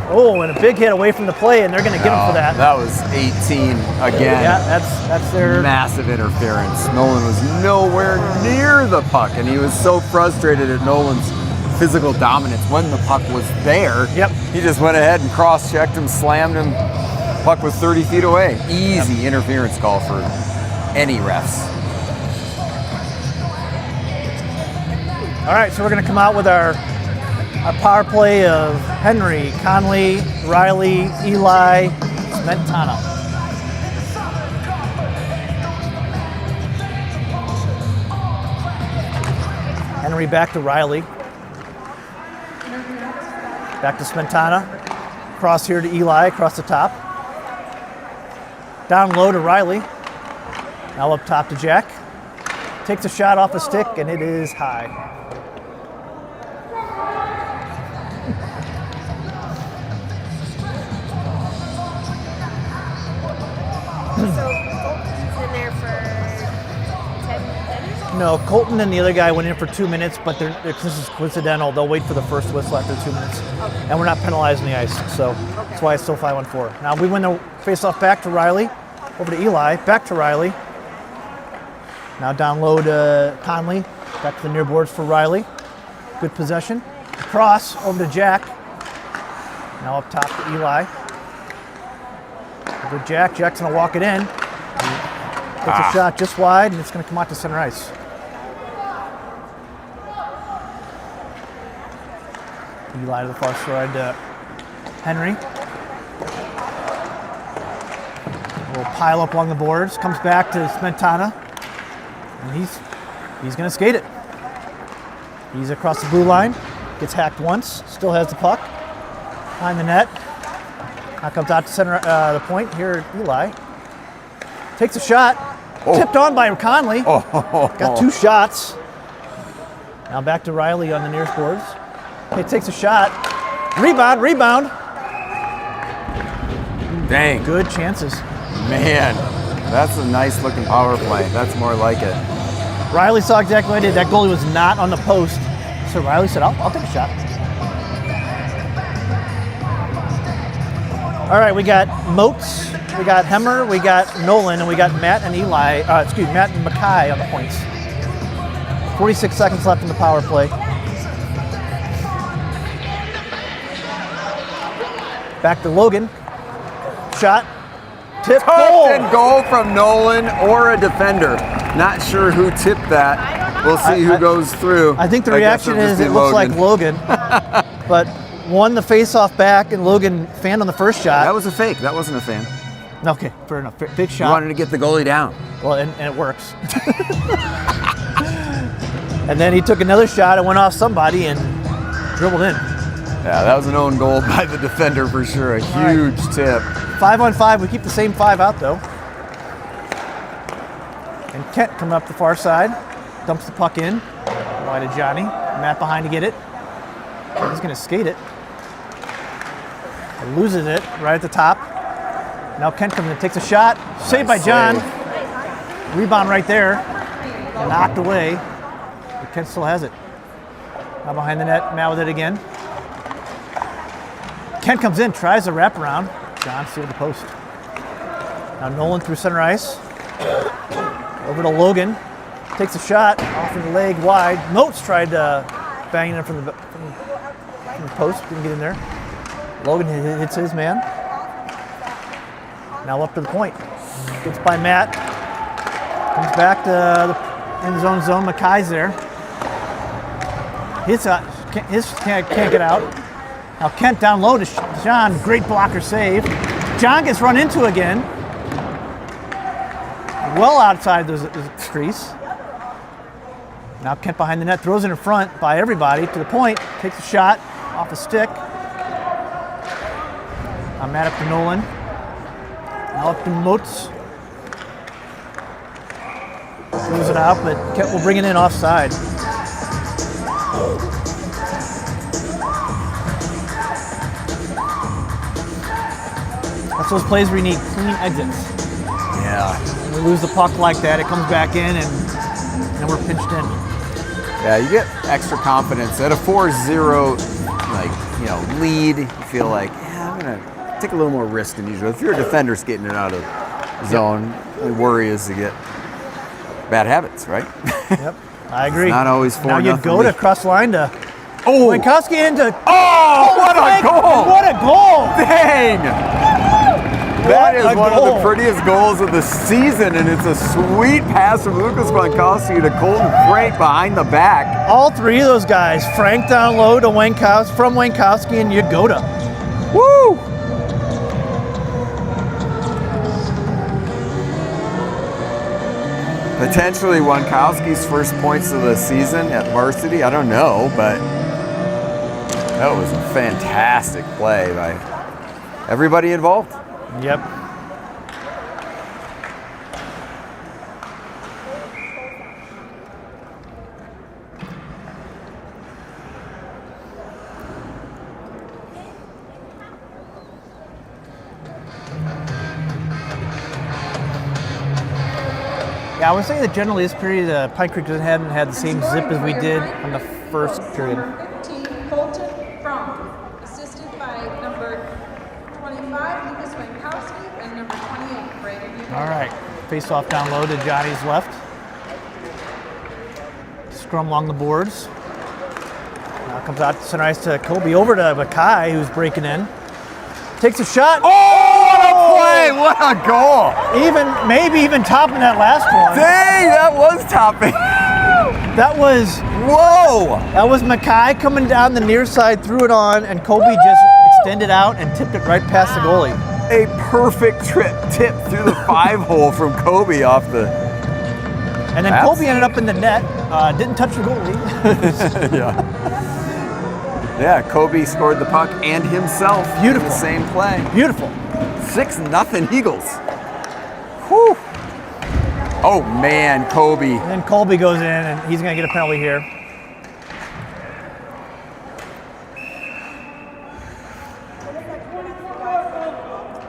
Oh, and a big hit away from the play, and they're going to get him for that. That was 18 again. Yeah, that's their massive interference. Nolan was nowhere near the puck, and he was so frustrated at Nolan's physical dominance when the puck was there. Yep. He just went ahead and cross-checked him, slammed him. Puck was 30 feet away. Easy interference call for any refs. All right, so we're going to come out with our power play of Henry, Conley, Riley, Eli, Smetana. Henry back to Riley. Back to Smetana. Cross here to Eli, across the top. Down low to Riley. Now up top to Jack. Takes a shot off a stick, and it is high. No, Colton and the other guy went in for 2 minutes, but this is coincidental. They'll wait for the first whistle after 2 minutes. Okay. And we're not penalizing the ice, so that's why it's still 5-on-4. Now we win the face-off back to Riley, over to Eli, back to Riley. Now down low to Conley, back to the near boards for Riley. Good possession. Cross over to Jack. Now up top to Eli. Over to Jack. Jack's going to walk it in. Takes a shot just wide, and it's going to come out to center ice. Eli to the far side to Henry. Will pile up along the boards. Comes back to Smetana. And he's going to skate it. He's across the blue line. Gets hacked once. Still has the puck. Behind the net. Now comes out to center the point here. Eli takes a shot. Tipped on by Conley. Got 2 shots. Now back to Riley on the nearest boards. He takes a shot. Rebound. Dang. Good chances. Man, that's a nice looking power play. That's more like it. Riley saw exactly what I did. That goalie was not on the post. So Riley said, I'll take a shot. All right, we got Moats, we got Hemmer, we got Nolan, and we got Matt and Matt and Mackay on the points. 46 seconds left in the power play. Back to Logan. Shot. Tip goal. And goal from Nolan or a defender. Not sure who tipped that. We'll see who goes through. I think the reaction is it looks like Logan. But won the face-off back, and Logan fanned on the first shot. That was a fake. That wasn't a fan. Okay, fair enough. Big shot. He wanted to get the goalie down. Well, and it works. And then he took another shot and went off somebody and dribbled in. Yeah, that was an own goal by the defender for sure. A huge tip. 5-on-5. We keep the same 5 out, though. And Kent coming up the far side. Dumps the puck in. Wide to Johnny. Matt behind to get it. He's going to skate it. Loses it right at the top. Now Kent comes in, takes a shot. Saved by John. Rebound right there. Knocked away. But Kent still has it. Now behind the net, Matt with it again. Kent comes in, tries to wrap around. John sealed the post. Now Nolan through center ice. Over to Logan. Takes a shot off in the leg wide. Moats tried to bang it in from the post. Didn't get in there. Logan hits his man. Now up to the point. Gets by Matt. Comes back to the end zone. Mackay's there. His can't get out. Now Kent down low to John. Great blocker save. John gets run into again. Well outside those crease. Now Kent behind the net, throws it in front by everybody to the point. Takes a shot off a stick. Now Matt up to Nolan. Now up to Moats. Throws it out, but Kent will bring it in offside. That's those plays where you need clean exits. Yeah. When we lose the puck like that, it comes back in and then we're pinched in. Yeah, you get extra confidence. At a 4-0 lead, you feel like, I'm gonna take a little more risk than usual. If you're a defender getting it out of zone, the worry is to get bad habits, right? Yep, I agree. It's not always 4-0. Now you go to cross line to Winkowski into. Oh, what a goal! What a goal! Dang! That is one of the goal. prettiest goals of the season, and it's a sweet pass from Lucas Winkowski to Colton Frank behind the back. All three of those guys, Frank down low to Winkowski, from Winkowski and Yagoda. Woo! Potentially Winkowski's first points of the season at varsity. I don't know, but that was a fantastic play by everybody involved. Yep. Yeah, I would say that generally this period, Pine Creek hadn't had the same zip as we did on the first period. 15, Colton Frank, assisted by number 25, Lucas Winkowski, and number 28, Brandon Yagoda. All right, face off down low to Johnny's left. Scrum along the boards. Now comes out to center ice to Kobe, over to Mackay, who's breaking in. Takes a shot. Oh, what a play! What a goal! Maybe even topping that last one. Dang, that was topping. That was, whoa! That was Mackay coming down the near side, threw it on, and Kobe just extended out and tipped it right past the goalie. A perfect tip through the 5-hole from Kobe off the. And then Kobe ended up in the net, didn't touch the goalie. Yeah. Yeah, Kobe scored the puck and himself. Beautiful. In the same play. Beautiful. 6-0 Eagles. Whew. Oh man, Kobe. And then Colby goes in and he's gonna get a penalty here.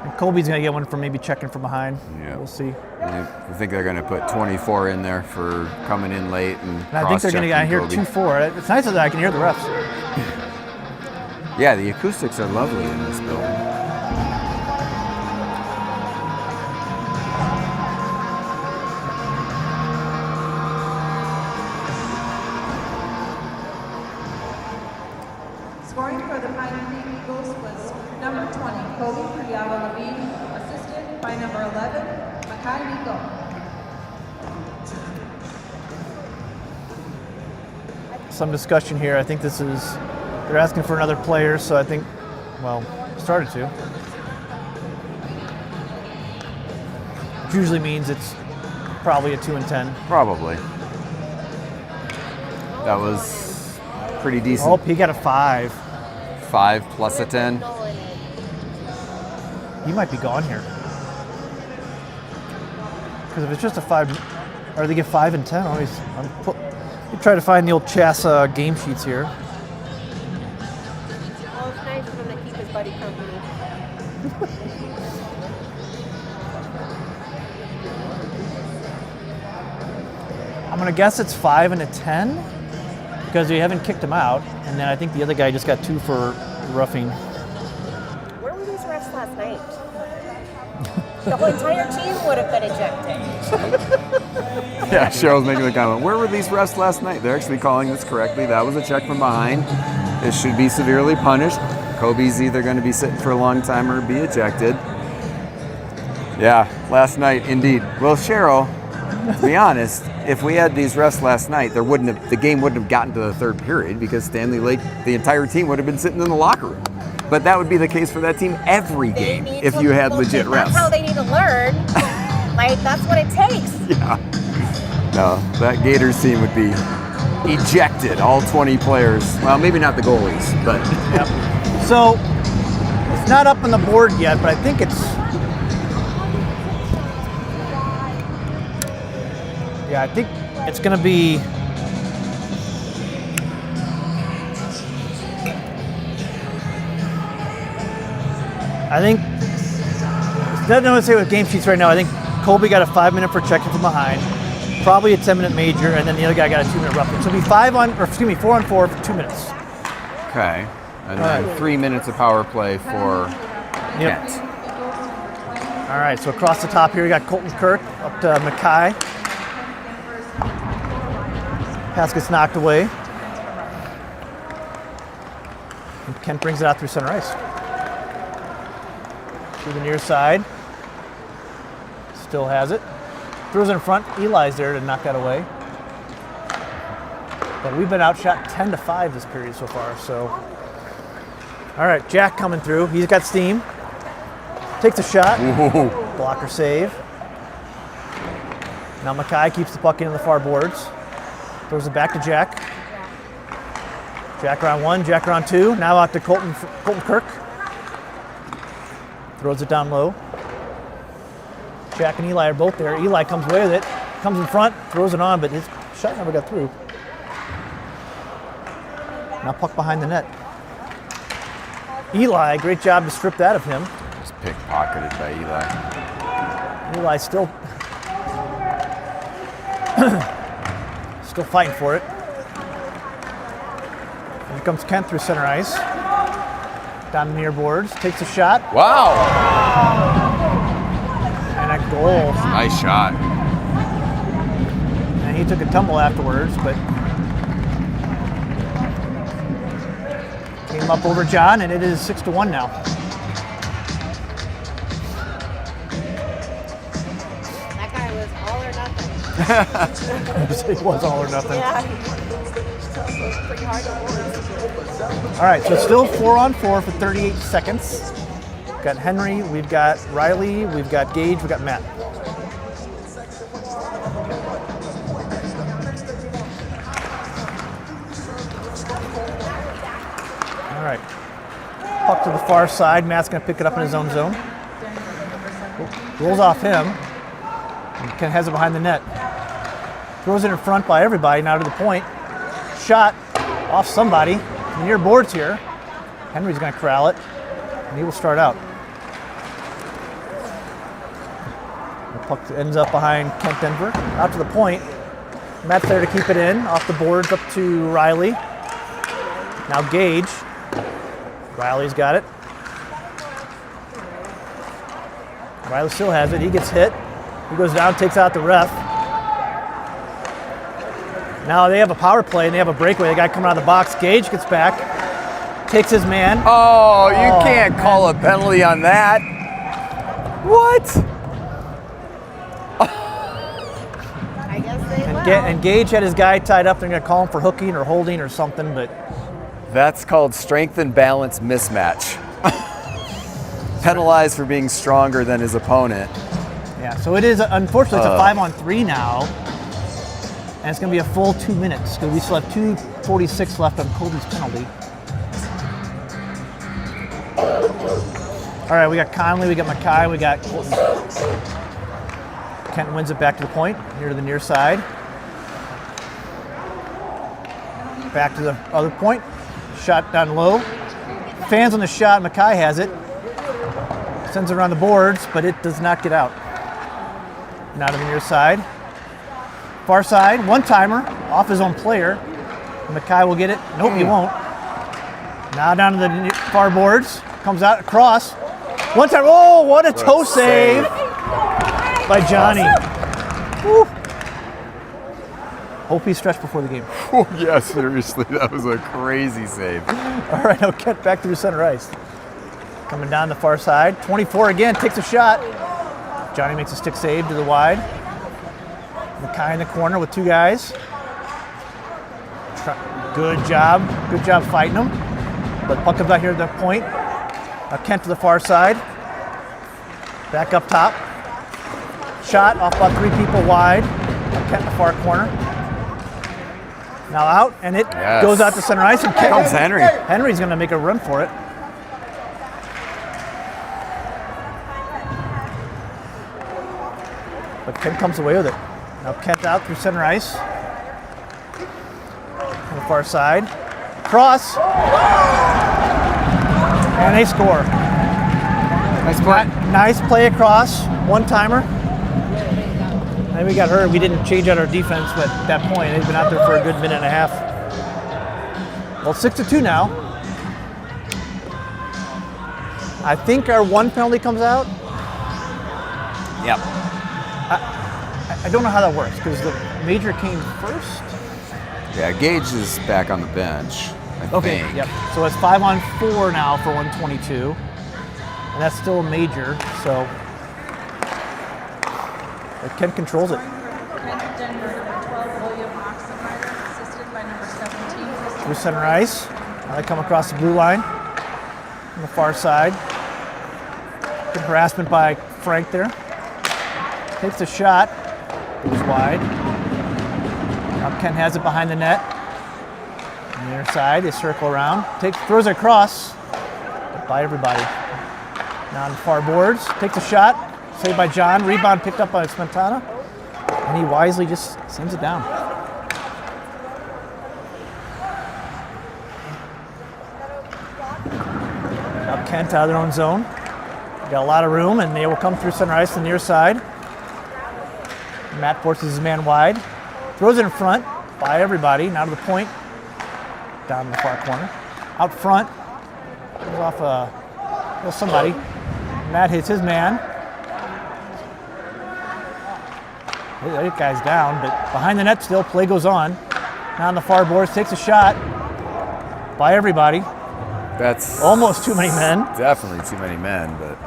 And Colby's gonna get one for maybe checking from behind. Yeah. We'll see. I think they're gonna put 24 in there for coming in late and I think they're gonna get here 2-4. It's nice that I can hear the refs. Yeah, the acoustics are lovely in this building. Scoring for the Pine Creek Eagles was number 20, Kobe Levine, assisted by number 11, Mackay Nico. Some discussion here. I think this is, they're asking for another player, so I think, well, started to. Which usually means it's probably a 2-10. Probably. That was pretty decent. Oh, he got a 5. 5 plus a 10. He might be gone here. Because if it's just a 5, or they get 5 and 10, always. You try to find the old Chassa game sheets here. Well, it's nice for him to keep his buddy company. I'm gonna guess it's 5 and a 10 because we haven't kicked him out, and then I think the other guy just got 2 for roughing. Where were these refs last night? The whole entire team would have been ejected. Yeah, Cheryl's making the comment. Where were these refs last night? They're actually calling this correctly. That was a check from behind. It should be severely punished. Kobe's either going to be sitting for a long time or be ejected. Yeah, last night, indeed. Well, Cheryl, to be honest, if we had these refs last night, the game wouldn't have gotten to the third period because Stanley Lake, the entire team would have been sitting in the locker room. But that would be the case for that team every game if you had legit refs. That's how they need to learn. Like, that's what it takes. Yeah. No, that Gators team would be ejected, all 20 players. Well, maybe not the goalies, but. Yep. So, it's not up on the board yet, but I think it's. Yeah, I think it's going to be. I think. It doesn't know what to say with game sheets right now. I think Colby got a 5-minute for checking from behind. Probably a 10-minute major, and then the other guy got a 2-minute roughing. So it'll be 4 on 4 for 2 minutes. Okay. And then 3 minutes of power play for Yep. Kent. All right, so across the top here, we got Colton Kirk up to Mackay. Pass gets knocked away. And Kent brings it out through center ice. To the near side. Still has it. Throws it in front. Eli's there to knock that away. But we've been outshot 10-5 this period so far, so. All right, Jack coming through. He's got steam. Takes a shot. Ooh. Blocker save. Now Mackay keeps the puck in the far boards. Throws it back to Jack. Jack around 1, Jack around 2. Now out to Colton Kirk. Throws it down low. Jack and Eli are both there. Eli comes away with it. Comes in front, throws it on, but his shot never got through. Now puck behind the net. Eli, great job to strip that of him. Just pickpocketed by Eli. Eli still fighting for it. Here comes Kent through center ice. Down the near boards, takes a shot, Wow! and a goal. Nice shot. And he took a tumble afterwards, but came up over John, and it is 6-1 now. That guy was all or nothing. It was all or nothing. Yeah. Pretty hard to board. All right, so still 4 on 4 for 38 seconds. We've got Henry, we've got Riley, we've got Gage, we've got Matt. All right, puck to the far side. Matt's gonna pick it up in his own zone. Rolls off him. And Ken has it behind the net. Throws it in front by everybody, now to the point. Shot off somebody. Near boards here. Henry's going to corral it, and he will start out. The puck ends up behind Kent Denver. Out to the point. Matt's there to keep it in. Off the boards up to Riley. Now Gage. Riley's got it. Riley still has it. He gets hit. He goes down, takes out the ref. Now they have a power play and they have a breakaway. The guy coming out of the box. Gage gets back, takes his man. Oh, you can't call a penalty on that. What? I guess they will. And Gage had his guy tied up. They're going to call him for hooking or holding or something, but That's called strength and balance mismatch. Penalized for being stronger than his opponent. yeah. So it is, unfortunately, it's a 5-on-3 now. And it's going to be a full 2 minutes because we still have 2:46 left on Colby's penalty. All right, we got Conley, we got Mackay, we got Colton. Kent wins it back to the point, here to the near side. Back to the other point. Shot down low. Fans on the shot, Mackay has it. Sends it around the boards, but it does not get out. Now to the near side. Far side, one-timer, off his own player. Mackay will get it. Nope, he won't. Now down to the far boards. Comes out across. One time. Oh, what a toe save by Johnny. Woo. Hope he stretched before the game. Oh, yeah, seriously, that was a crazy save. All right, now Kent back through center ice. Coming down the far side. 24 again, takes a shot. Johnny makes a stick save to the wide. Mackay in the corner with 2 guys. Good job fighting him. But puck comes out here at the point. Now Kent to the far side. Back up top. Shot off about 3 people wide. Now Kent in the far corner. Now out, and it goes out to center ice. And Kent, comes Henry. Henry's going to make a run for it. But Kent comes away with it. Now Kent out through center ice. On the far side. Cross. And they score. Nice play. Nice play across. One-timer. And we got hurt. We didn't change out our defense at that point. They've been out there for a good minute and a half. Well, 6-2 now. I think our 1 penalty comes out. Yep. I don't know how that works because the major came first. Yeah, Gage is back on the bench, I think. Yep. So it's 5-on-4 now for 122. And that's still a major, so Kent controls it. Kent Denver, number 12, William Oxenreider, assisted by number 17, Christopher. Through center ice. Now they come across the blue line on the far side. Good harassment by Frank there. Takes the shot. Goes wide. Now Kent has it behind the net. On the inner side, they circle around. Throws it across. By everybody. Now on the far boards. Takes a shot. Saved by John. Rebound picked up by Smetana. And he wisely just sends it down. Now Kent out of their own zone. Got a lot of room, and they will come through center ice to the near side. Matt forces his man wide. Throws it in front by everybody. Now to the point. Down in the far corner. Out front. Goes off somebody. Matt hits his man. That guy's down, but behind the net still, play goes on. Now on the far boards, takes a shot by everybody. That's almost too many men. Definitely too many men, but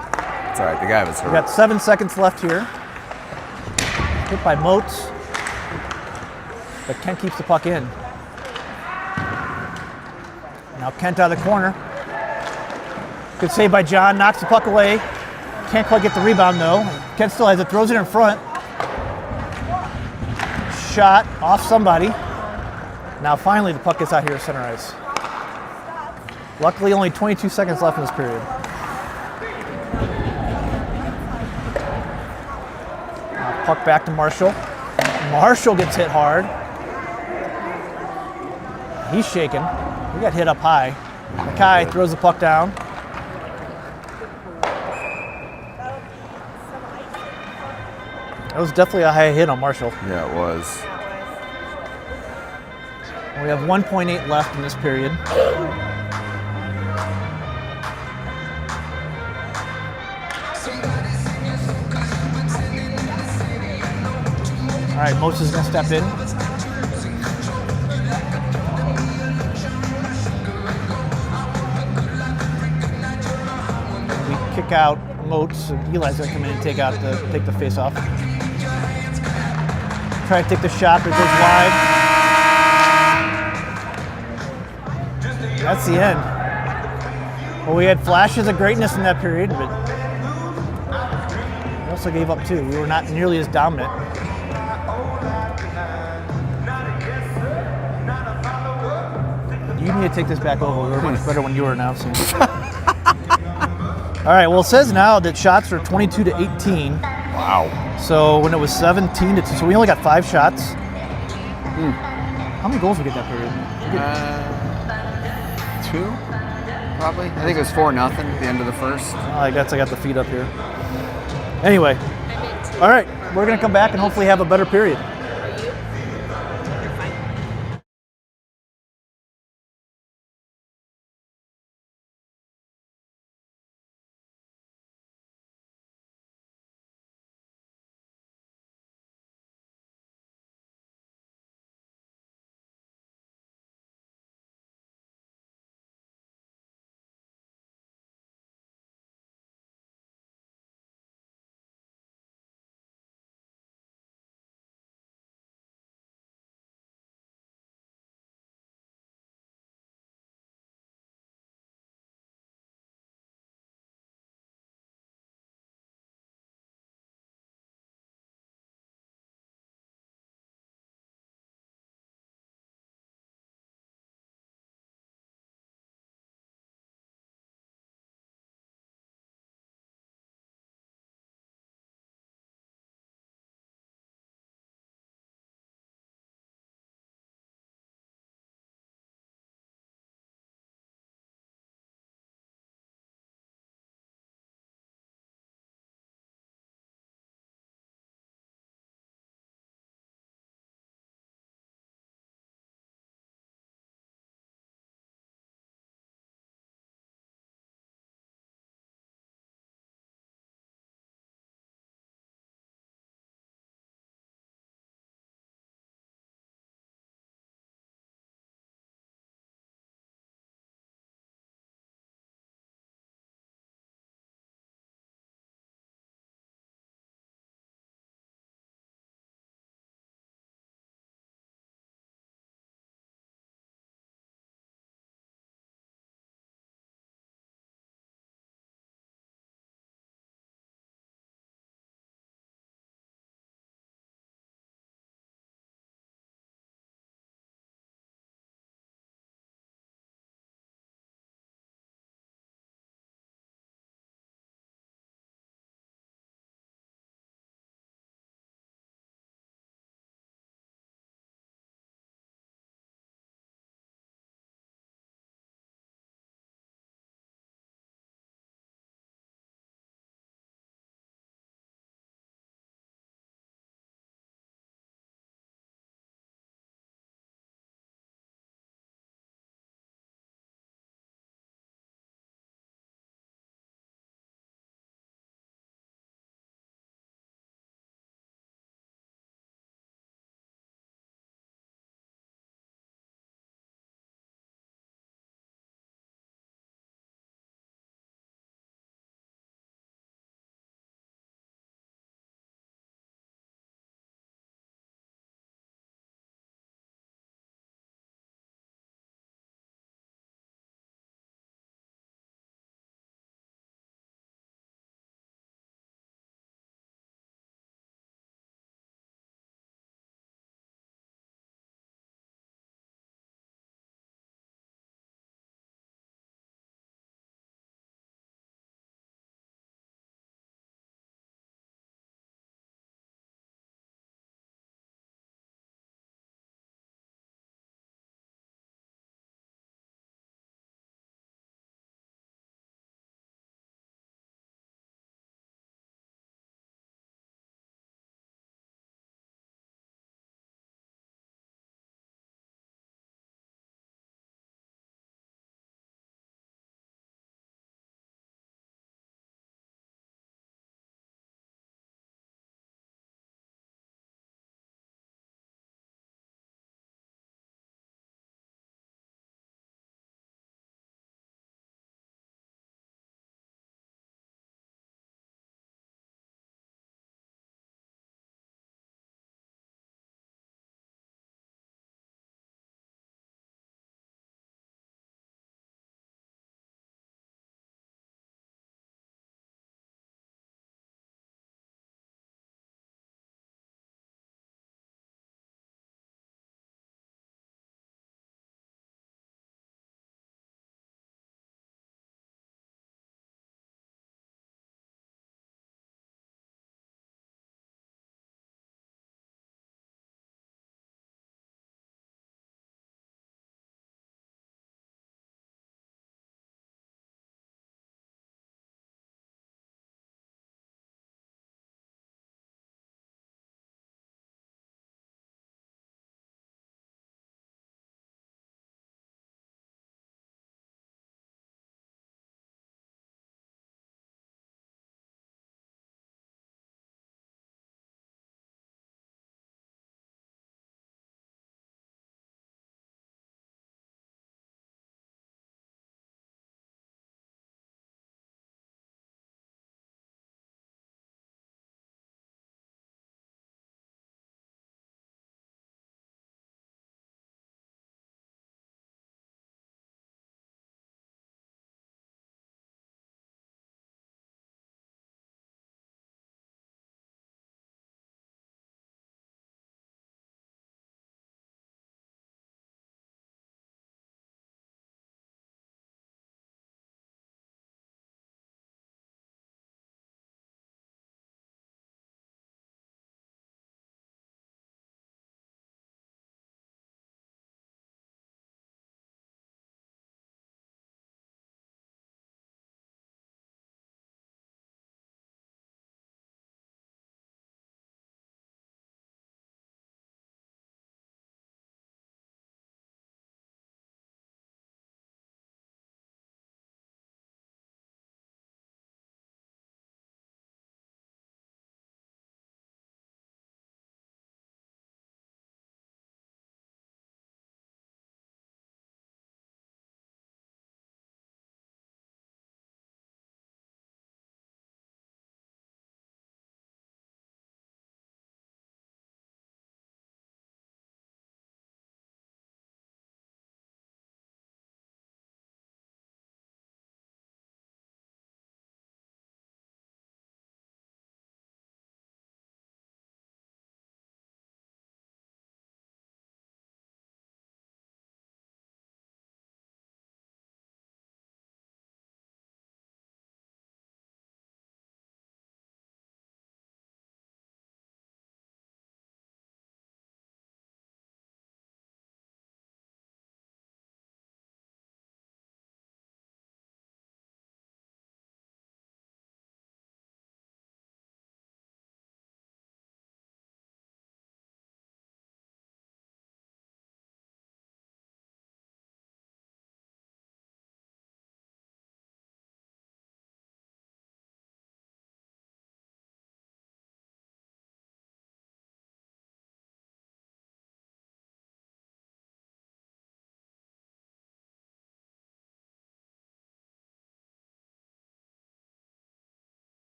it's all right. The guy was hurt. We've got 7 seconds left here. Hit by Moats, but Kent keeps the puck in. Now Kent out of the corner. Good save by John, knocks the puck away. Can't quite get the rebound though. Kent still has it, throws it in front. Shot off somebody. Now finally the puck gets out here at center ice. Luckily only 22 seconds left in this period. Now puck back to Marshall. Marshall gets hit hard. He's shaking. He got hit up high. Mackay throws the puck down. That was definitely a high hit on Marshall. Yeah, it was. We have 1.8 left in this period. All right, Moats is going to step in. We kick out Moats, and Eli's going to come in and take the face off. Try to take the shot, but it goes wide. That's the end. Well, we had flashes of greatness in that period, but we also gave up too. We were not nearly as dominant. You need to take this back over. We were much better when you were announcing. All right, well, it says now that shots are 22-18. Wow. So when it was 17-2, so we only got 5 shots. How many goals did we get that period? 2? probably. I think it was 4-0 at the end of the first. I guess I got the feed up here. Anyway, all right, we're going to come back and hopefully have a better period.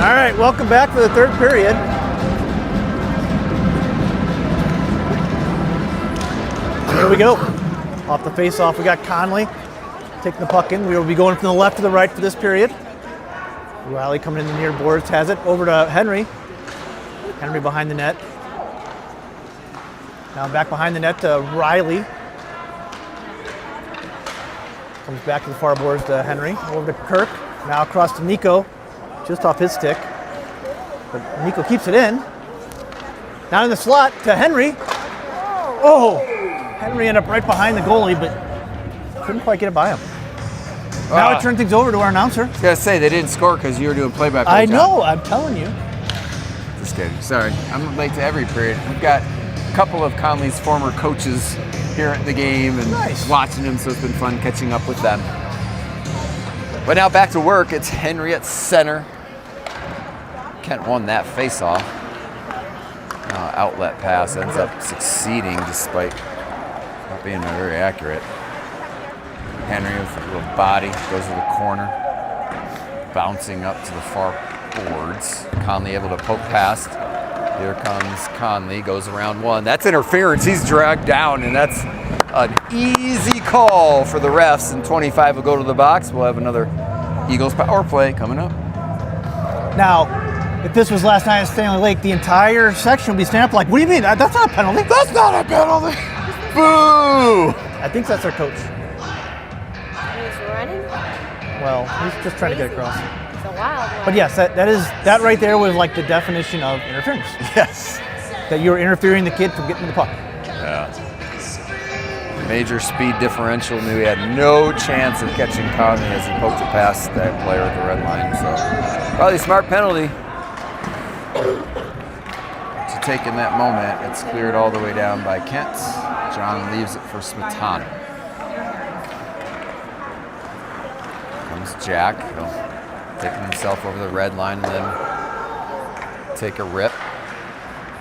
All right, welcome back to the third period. Here we go. Off the face-off, we got Conley taking the puck in. We will be going from the left to the right for this period. Riley coming in the near boards, has it over to Henry. Henry behind the net. Now back behind the net to Riley. Comes back to the far boards to Henry. Over to Kirk. Now across to Nico, just off his stick. But Nico keeps it in. Down in the slot to Henry. Oh! Henry ended up right behind the goalie, but couldn't quite get it by him. Now I turn things over to our announcer. I was going to say, they didn't score because you were doing play-by-play. I know, I'm telling you. Just kidding. Sorry. I'm late to every period. We've got a couple of Conley's former coaches here at the game and watching them, so it's been fun catching up with them. But now back to work. It's Henry at center. Kent won that face-off. Outlet pass ends up succeeding despite not being very accurate. Henry with a little body goes to the corner, bouncing up to the far boards. Conley able to poke past. Here comes Conley, goes around one. That's interference. He's dragged down, and that's an easy call for the refs. And 25 will go to the box. We'll have another Eagles power play coming up. Now, if this was last night at Stanley Lake, the entire section would be standing up like, what do you mean? That's not a penalty. That's not a penalty. Boo! I think that's our coach. He's running. Well, he's just trying to get across. It's a wild one. But yes, that right there was like the definition of interference. Yes. That you're interfering the kid from getting the puck. Yeah. Major speed differential. Knew he had no chance of catching Conley as he poked it past that player at the red line. So probably a smart penalty to take in that moment. It's cleared all the way down by Kent. John leaves it for Smetana. Comes Jack. He'll take himself over the red line and then take a rip.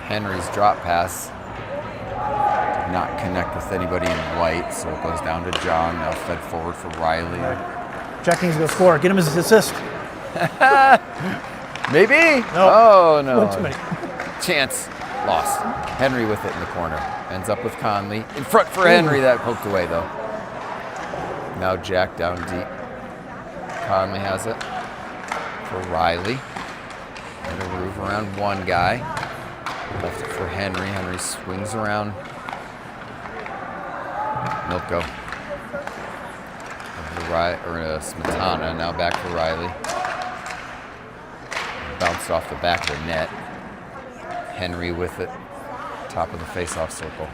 Henry's drop pass did not connect with anybody in white, so it goes down to John. Now fed forward for Riley. Jack needs to go score. Get him his assist. Maybe? No. Oh, no. Too many. Chance lost. Henry with it in the corner. Ends up with Conley. In front for Henry. That poked away, though. Now Jack down deep. Conley has it for Riley. And a move around one guy. Left it for Henry. Henry swings around. Milko. Smetana. Now back for Riley. Bounced off the back of the net. Henry with it. Top of the face-off circle.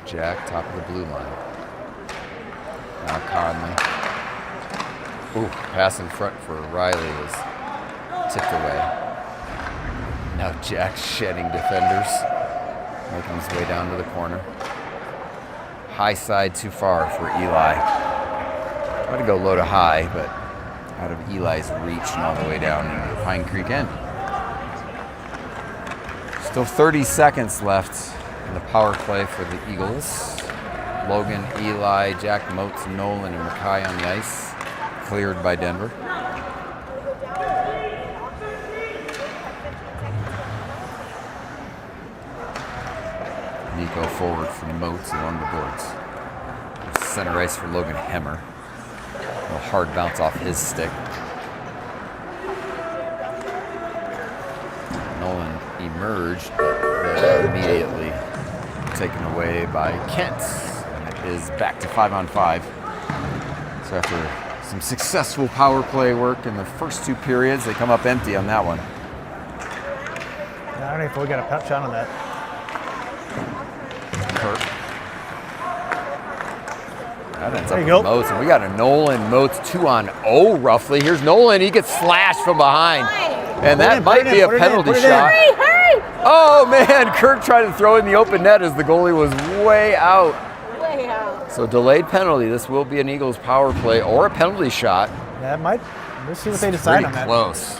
Jack, top of the blue line. Now Conley. Ooh, pass in front for Riley is tipped away. Now Jack shedding defenders. Making his way down to the corner. High side too far for Eli. Tried to go low to high, but out of Eli's reach and all the way down into the Pine Creek end. Still 30 seconds left in the power play for the Eagles. Logan, Eli, Jack, Moats, Nolan, and Mackay on the ice. Cleared by Denver. Nico forward from Moats along the boards. Center ice for Logan Hemmer. A hard bounce off his stick. Nolan emerged, but immediately taken away by Kent. And it is back to 5-on-5. So after some successful power play work in the first two periods, they come up empty on that one. I don't know if we got a pep shot on that. Kirk. That ends There up you with go. Moats, and we got a Nolan Moats 2-on-0 roughly. Here's Nolan. He gets slashed from behind, and that might be a penalty shot. Hurry! Oh man, Kirk tried to throw in the open net as the goalie was way out. Way out. So delayed penalty. This will be an Eagles power play or a penalty shot. That might. We'll see what they decide Pretty on that. close.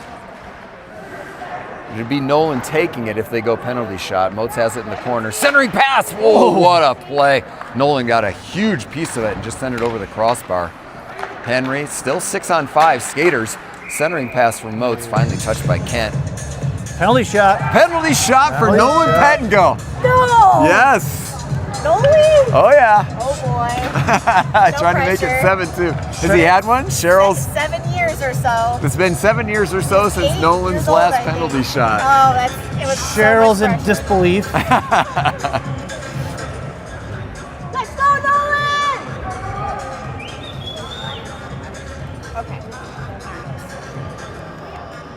It'd be Nolan taking it if they go penalty shot. Moats has it in the corner. Centering pass. Whoa, what a play. Nolan got a huge piece of it and just sent it over the crossbar. Henry, still 6-on-5. Skaters Centering pass from Moats, finally touched by Kent. Penalty shot. Penalty shot for Penalty Nolan shot. Pettengill. No! Yes. Nolan? Oh, yeah. Oh, boy. Trying to make it pressure. 7-2. Has he had one? Cheryl's. 7 years or so. It's been 7 years or so since 8 Nolan's years old, last I think. penalty shot. Oh, it was Cheryl's so in much pressure. disbelief. Let's go, Nolan! Okay.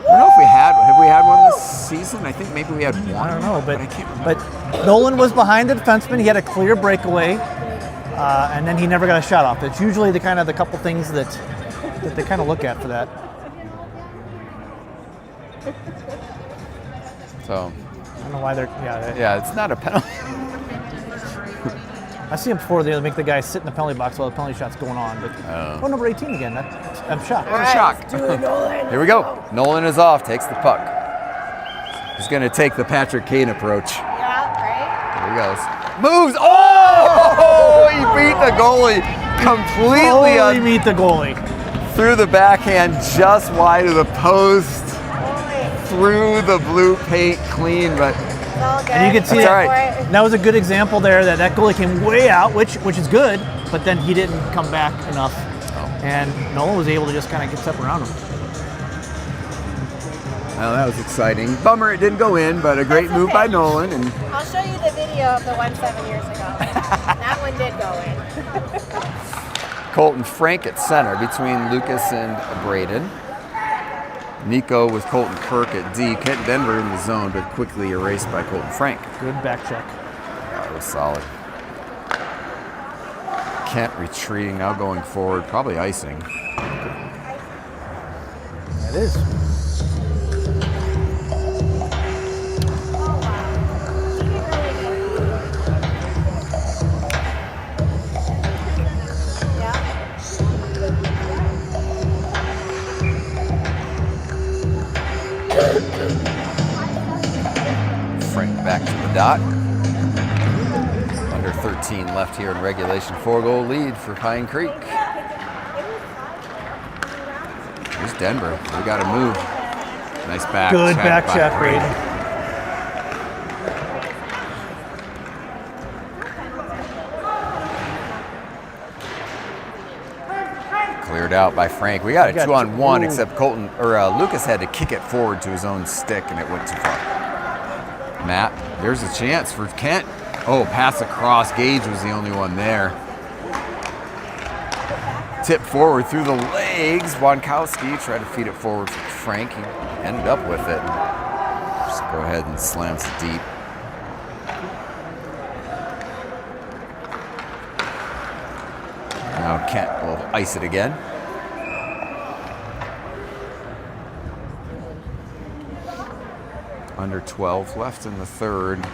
I don't know if have we had one this season? I think maybe we had one. I don't know, I can't remember. but Nolan was behind the defenseman. He had a clear breakaway, and then he never got a shot off. It's usually the couple things that they kind of look at for that. So, I don't know why they're yeah, it's not a penalty. I see them before they make the guy sit in the penalty box while the penalty shot's going on. But number 18 again. I'm shocked. What a shock. Here we go. Nolan is off, takes the puck. He's going to take the Patrick Kane approach. Yeah, right? There he goes. Moves. Oh! He beat the goalie completely Totally meet the goalie. through the backhand, just wide of the post. Through the blue paint clean, but And you can see That's that, all right. that was a good example there that goalie came way out, which is good, but then he didn't come back enough. And Nolan was able to just kind of get stuff around him. well, that was exciting. Bummer it didn't go in, but a great That's move okay. by Nolan. And I'll show you the video of the one 7 years ago. That one did go in. Colton Frank at center between Lucas and Braden. Nico with Colton Kirk at D. Kent Denver in the zone, but quickly erased by Colton Frank. Good back check. That was solid. Kent retreating, now going forward, probably icing. That is. Frank back to the dot. Under 13 left here in regulation. 4-goal lead for Pine Creek. Here's Denver. We got to move. Nice back Good check back by check, Braden. Braden. Cleared out by Frank. We got a We got 2-on-1, ooh. except Colton or Lucas had to kick it forward to his own stick, and it went too far. Matt, there's a chance for Kent. Oh, pass across. Gage was the only one there. Tip forward through the legs. Wankowski tried to feed it forward for Frank. He ended up with it. Just go ahead and slams it deep. Now Kent will ice it again. Under 12 left in the third.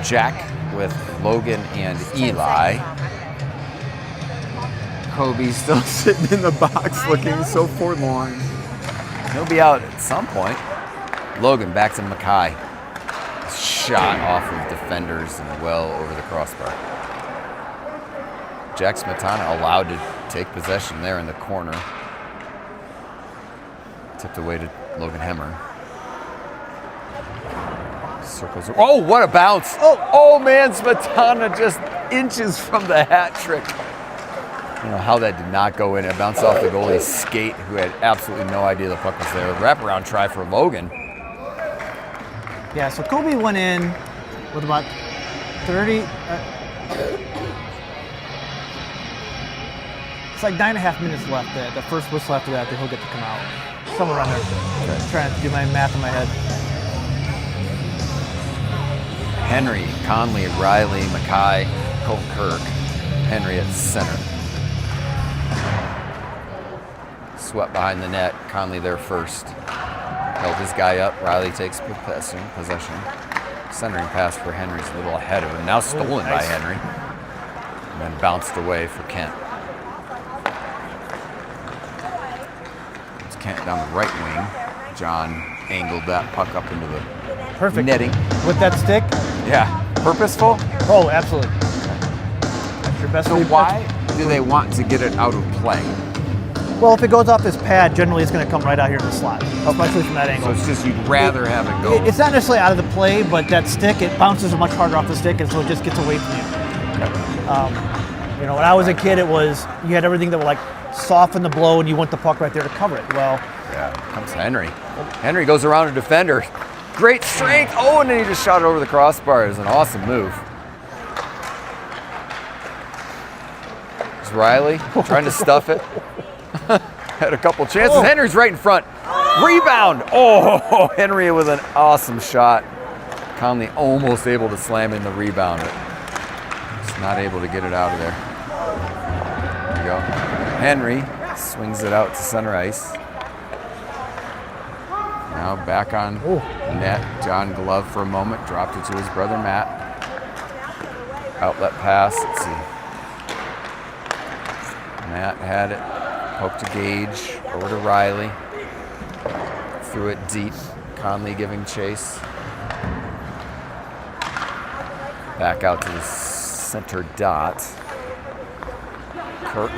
Jack with Logan and Eli. Kobe's still sitting in the box looking so forlorn. He'll be out at some point. Logan back to Mackay. Shot off of defenders and well over the crossbar. Jack Smetana allowed to take possession there in the corner. Tipped away to Logan Hemmer. Circles. Oh, what a bounce! Oh man, Smetana just inches from the hat trick. I don't know how that did not go in. It bounced off the goalie's skate, who had absolutely no idea the puck was there. Wraparound try for Logan. Yeah, so Kobe went in with about 30. It's like 9.5 minutes left. The first whistle after that, then he'll get to come out. Somewhere around there. I'm trying to do my math in my head. Henry, Conley, Riley, Mackay, Colton Kirk. Henry at center. Swept behind the net. Conley there first. Held his guy up. Riley takes possession. Centering pass for Henry's a little ahead of him. Now stolen by Henry. And then bounced away for Kent. It's Kent down the right wing. John angled that puck up into the Perfect. netting. With that stick? Yeah. Purposeful? Oh, absolutely. That's your best. So why do they want to get it out of play? Well, if it goes off this pad, generally it's going to come right out here in the slot, especially from that angle. So it's just you'd rather have it go. It's not necessarily out of the play, but that stick, it bounces much harder off the stick, and so it just gets away from you. You know, when I was a kid, it was, you had everything that would like soften the blow, and you want the puck right there to cover it. Well, yeah, comes Henry. Henry goes around a defender. Great strength. Oh, and then he just shot it over the crossbar. It was an awesome move. It's Riley trying to stuff it. Had a couple chances. Henry's right in front. Rebound. Oh, Henry with an awesome shot. Conley almost able to slam in the rebound, but just not able to get it out of there. There you go. Henry swings it out to center ice. Now back on net. John Glove for a moment. Dropped it to his brother Matt. Outlet pass. Let's see. Matt had it. Poked to Gage. Over to Riley. Threw it deep. Conley giving chase. Back out to the center dot. Kirk.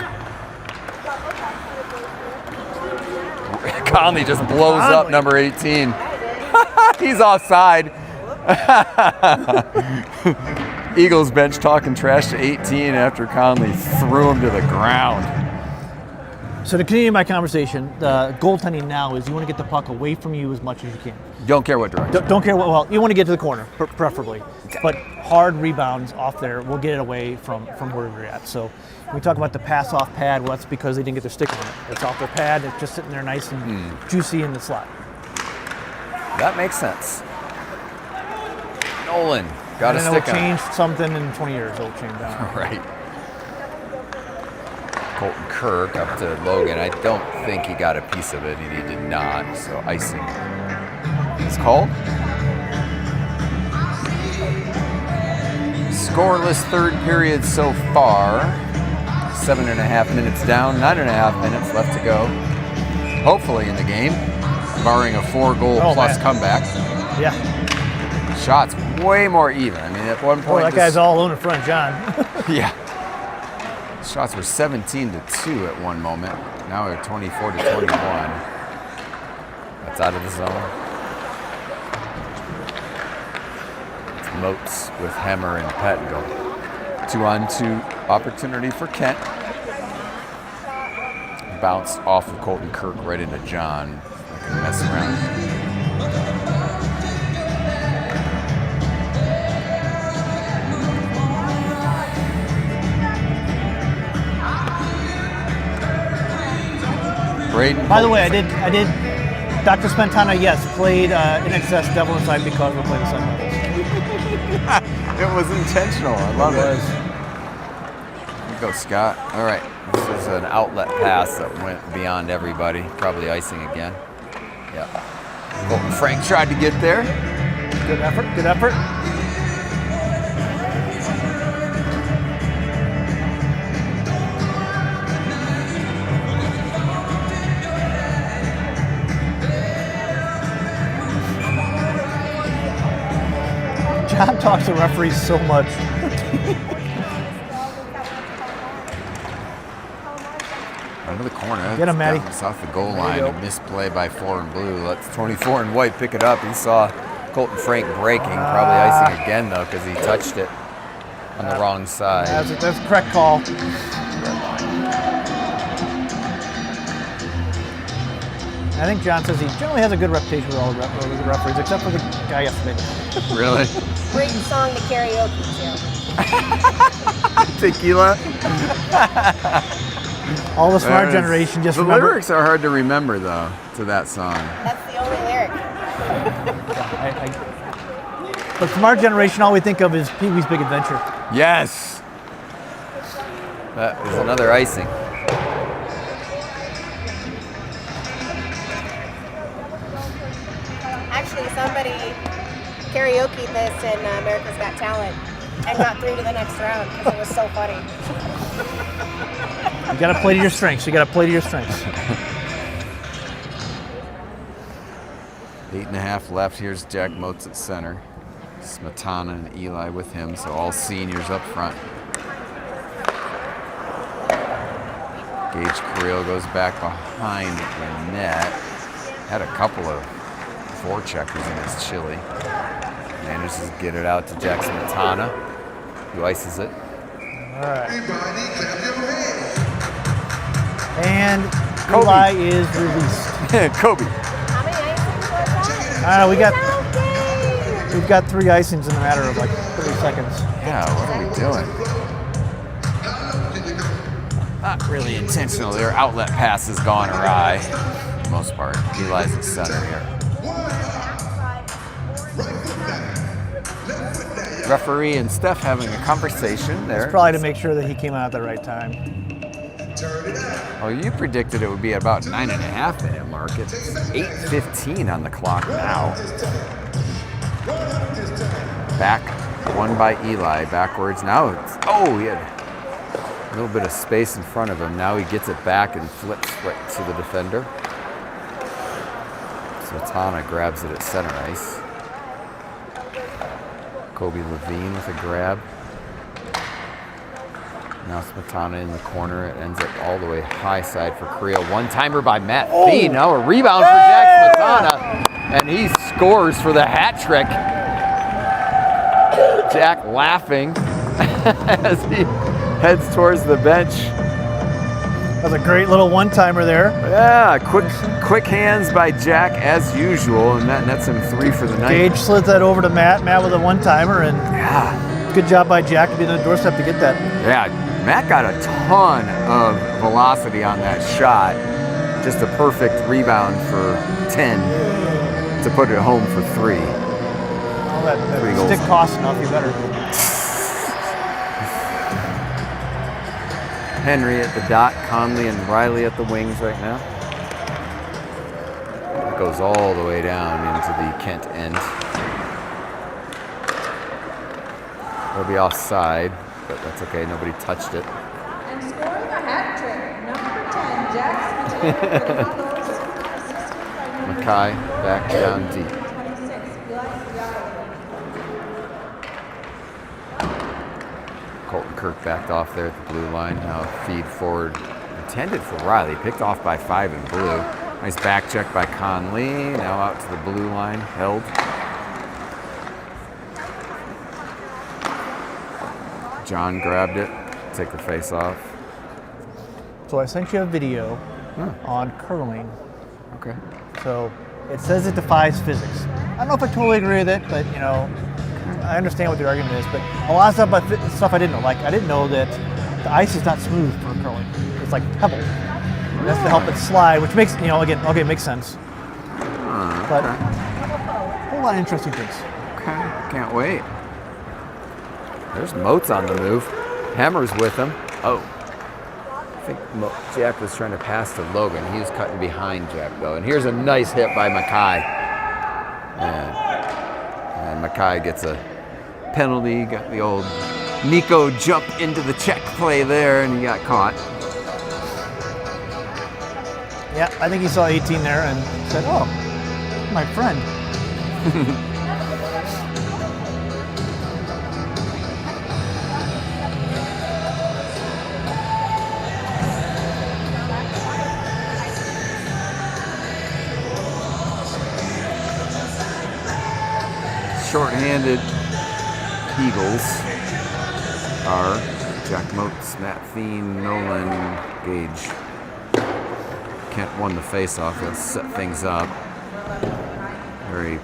Conley just blows up number 18. He's offside. Eagles bench talking trash to 18 after Conley threw him to the ground. So to continue my conversation, the goaltending now is you want to get the puck away from you as much as you can. Don't care what direction. Don't care what, well, you want to get to the corner, preferably. But hard rebounds off there will get it away from where you're at. So when we talk about the pass off pad, well, that's because they didn't get their stick on it. It's off their pad, it's just sitting there nice and juicy in the slot. That makes sense. Nolan got a stick on it. It'll change something in 20 years, it'll change down. Right. Colton Kirk up to Logan. I don't think he got a piece of it, and he did not. So icing is called. Scoreless third period so far. 7.5 minutes down, 9.5 minutes left to go. Hopefully in the game, barring a 4-goal plus comeback. Yeah. Shots way more even. I mean, at one point, that guy's all alone in front, John. Yeah. Shots were 17-2 at one moment. Now they're 24-21. That's out of the zone. It's Moats with Hemmer and Pettengill. 2-on-2 opportunity for Kent. Bounced off of Colton Kirk right into John. Not gonna mess around. By the way, I did. Dr. Spentana, yes, played in excess Devil Inside because we're playing the Sun Devils. It was intentional. I love it. Here you go, Scott. All right. This is an outlet pass that went beyond everybody. Probably icing again. Yeah. Colton Frank tried to get there. Good effort. Good effort. John talks to referees so much. Under the corner. Get him, Matty. It's off the goal line. A misplay by 4 and blue. Let's 24 and white pick it up. He saw Colton Frank breaking. Probably icing again, though, because he touched it on the wrong side. That's a correct call. I think John says he generally has a good reputation with all the referees, except for the guy yesterday. Really? Great song to karaoke to. Tequila? All the smart generation just remember. The lyrics are hard to remember, though, to that song. That's the only lyric. But smart generation, all we think of is Pee-wee's Big Adventure. Yes! That is another icing. Actually, somebody karaoke'd this in America's Got Talent and got through to the next round because it was so funny. You got to play to your strengths. 8.5 left. Here's Jack Moats at center. Smetana and Eli with him, so all seniors up front. Gage Carrillo goes back behind the net. Had a couple of forecheckers in his chili. Manages to get it out to Jackson Matana, who ices it. All right. And Eli is released. Kobe. How many icings was that? We've got 3 icings in a matter of like 30 seconds. Yeah, what are we doing? Not really intentional. Their outlet pass has gone awry for the most part. Eli's at center here. Referee and Steph having a conversation there. It's probably to make sure that he came out at the right time. Oh, you predicted it would be about 9.5 minute mark. It's 8:15 on the clock now. Back, won by Eli, backwards. Now it's, oh, he had a little bit of space in front of him. Now he gets it back and flips right to the defender. Smetana grabs it at center ice. Kobe Levine with a grab. Now Smetana in the corner. It ends up all the way high side for Korea. One-timer by Matt Fee. Now a rebound for Jack Smetana. And he scores for the hat trick. Jack laughing as he heads towards the bench. That was a great little one-timer there. Yeah, quick hands by Jack as usual, and that nets him 3 for the night. Gage slid that over to Matt. Matt with a one-timer, and Yeah, good job by Jack to be on the doorstep to get that. yeah. Matt got a ton of velocity on that shot. Just a perfect rebound for 10 to put it home for 3. All that 3 goals. stick costs enough, you better. Henry at the dot, Conley and Riley at the wings right now. It goes all the way down into the Kent end. It'll be offside, but that's okay. Nobody touched it. And scoring a hat trick, number 10, Jackson. Mackay back down deep. 26, Eli. Colton Kirk backed off there at the blue line. Now feed forward intended for Riley. Picked off by 5 in blue. Nice back check by Conley. Now out to the blue line. Held. John grabbed it. Take the face off. So I sent you a video on curling. Okay. So it says it defies physics. I don't know if I totally agree with it, but you know, I understand what the argument is. But a lot of stuff I didn't know. Like I didn't know that the ice is not smooth for curling. It's like pebble. That's to help it slide, which makes it makes sense. But a whole lot of interesting things. Okay. Can't wait. There's Moats on the move. Hammer's with him. Oh. I think Jack was trying to pass to Logan. He was cutting behind Jack, though. And here's a nice hit by Mackay. And Mackay gets a penalty. Got the old Nico jump into the check play there, and he got caught. Yeah, I think he saw 18 there and said, "Oh, my friend." Short-handed Eagles are Jack Moats, Matt Fiend, Nolan, Gage. Kent won the face-off. He'll set things up. Very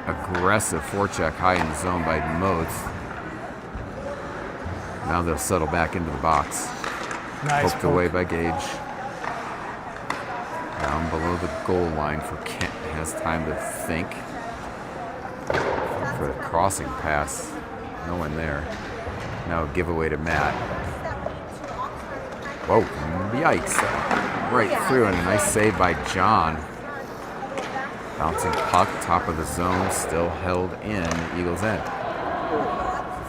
aggressive forecheck high in the zone by Moats. Now they'll settle back into the box. Nice Poked poke. away by Gage. Down below the goal line for Kent. Has time to think. For the crossing pass. No one there. Now a giveaway to Matt. Whoa, yikes. Right through, and a nice save by John. Bouncing puck, top of the zone, still held in Eagles' end.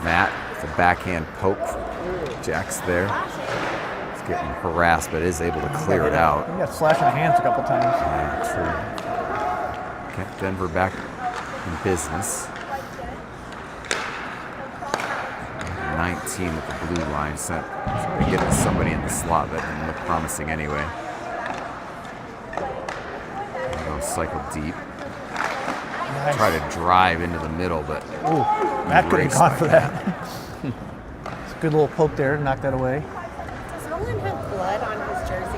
Matt, it's a backhand poke. Jack's there. He's getting harassed, but is able to clear it out. He got slashed in the hands a couple times. Yeah, true. Kent Denver back in business. 19 with the blue line set. Trying to get to somebody in the slot that didn't look promising anyway. Go cycle deep. Nice. Try to drive into the middle, but Ooh, Matt could have erased gone by for that. It's a good little poke there, knock that away. Does Nolan have blood on his jersey?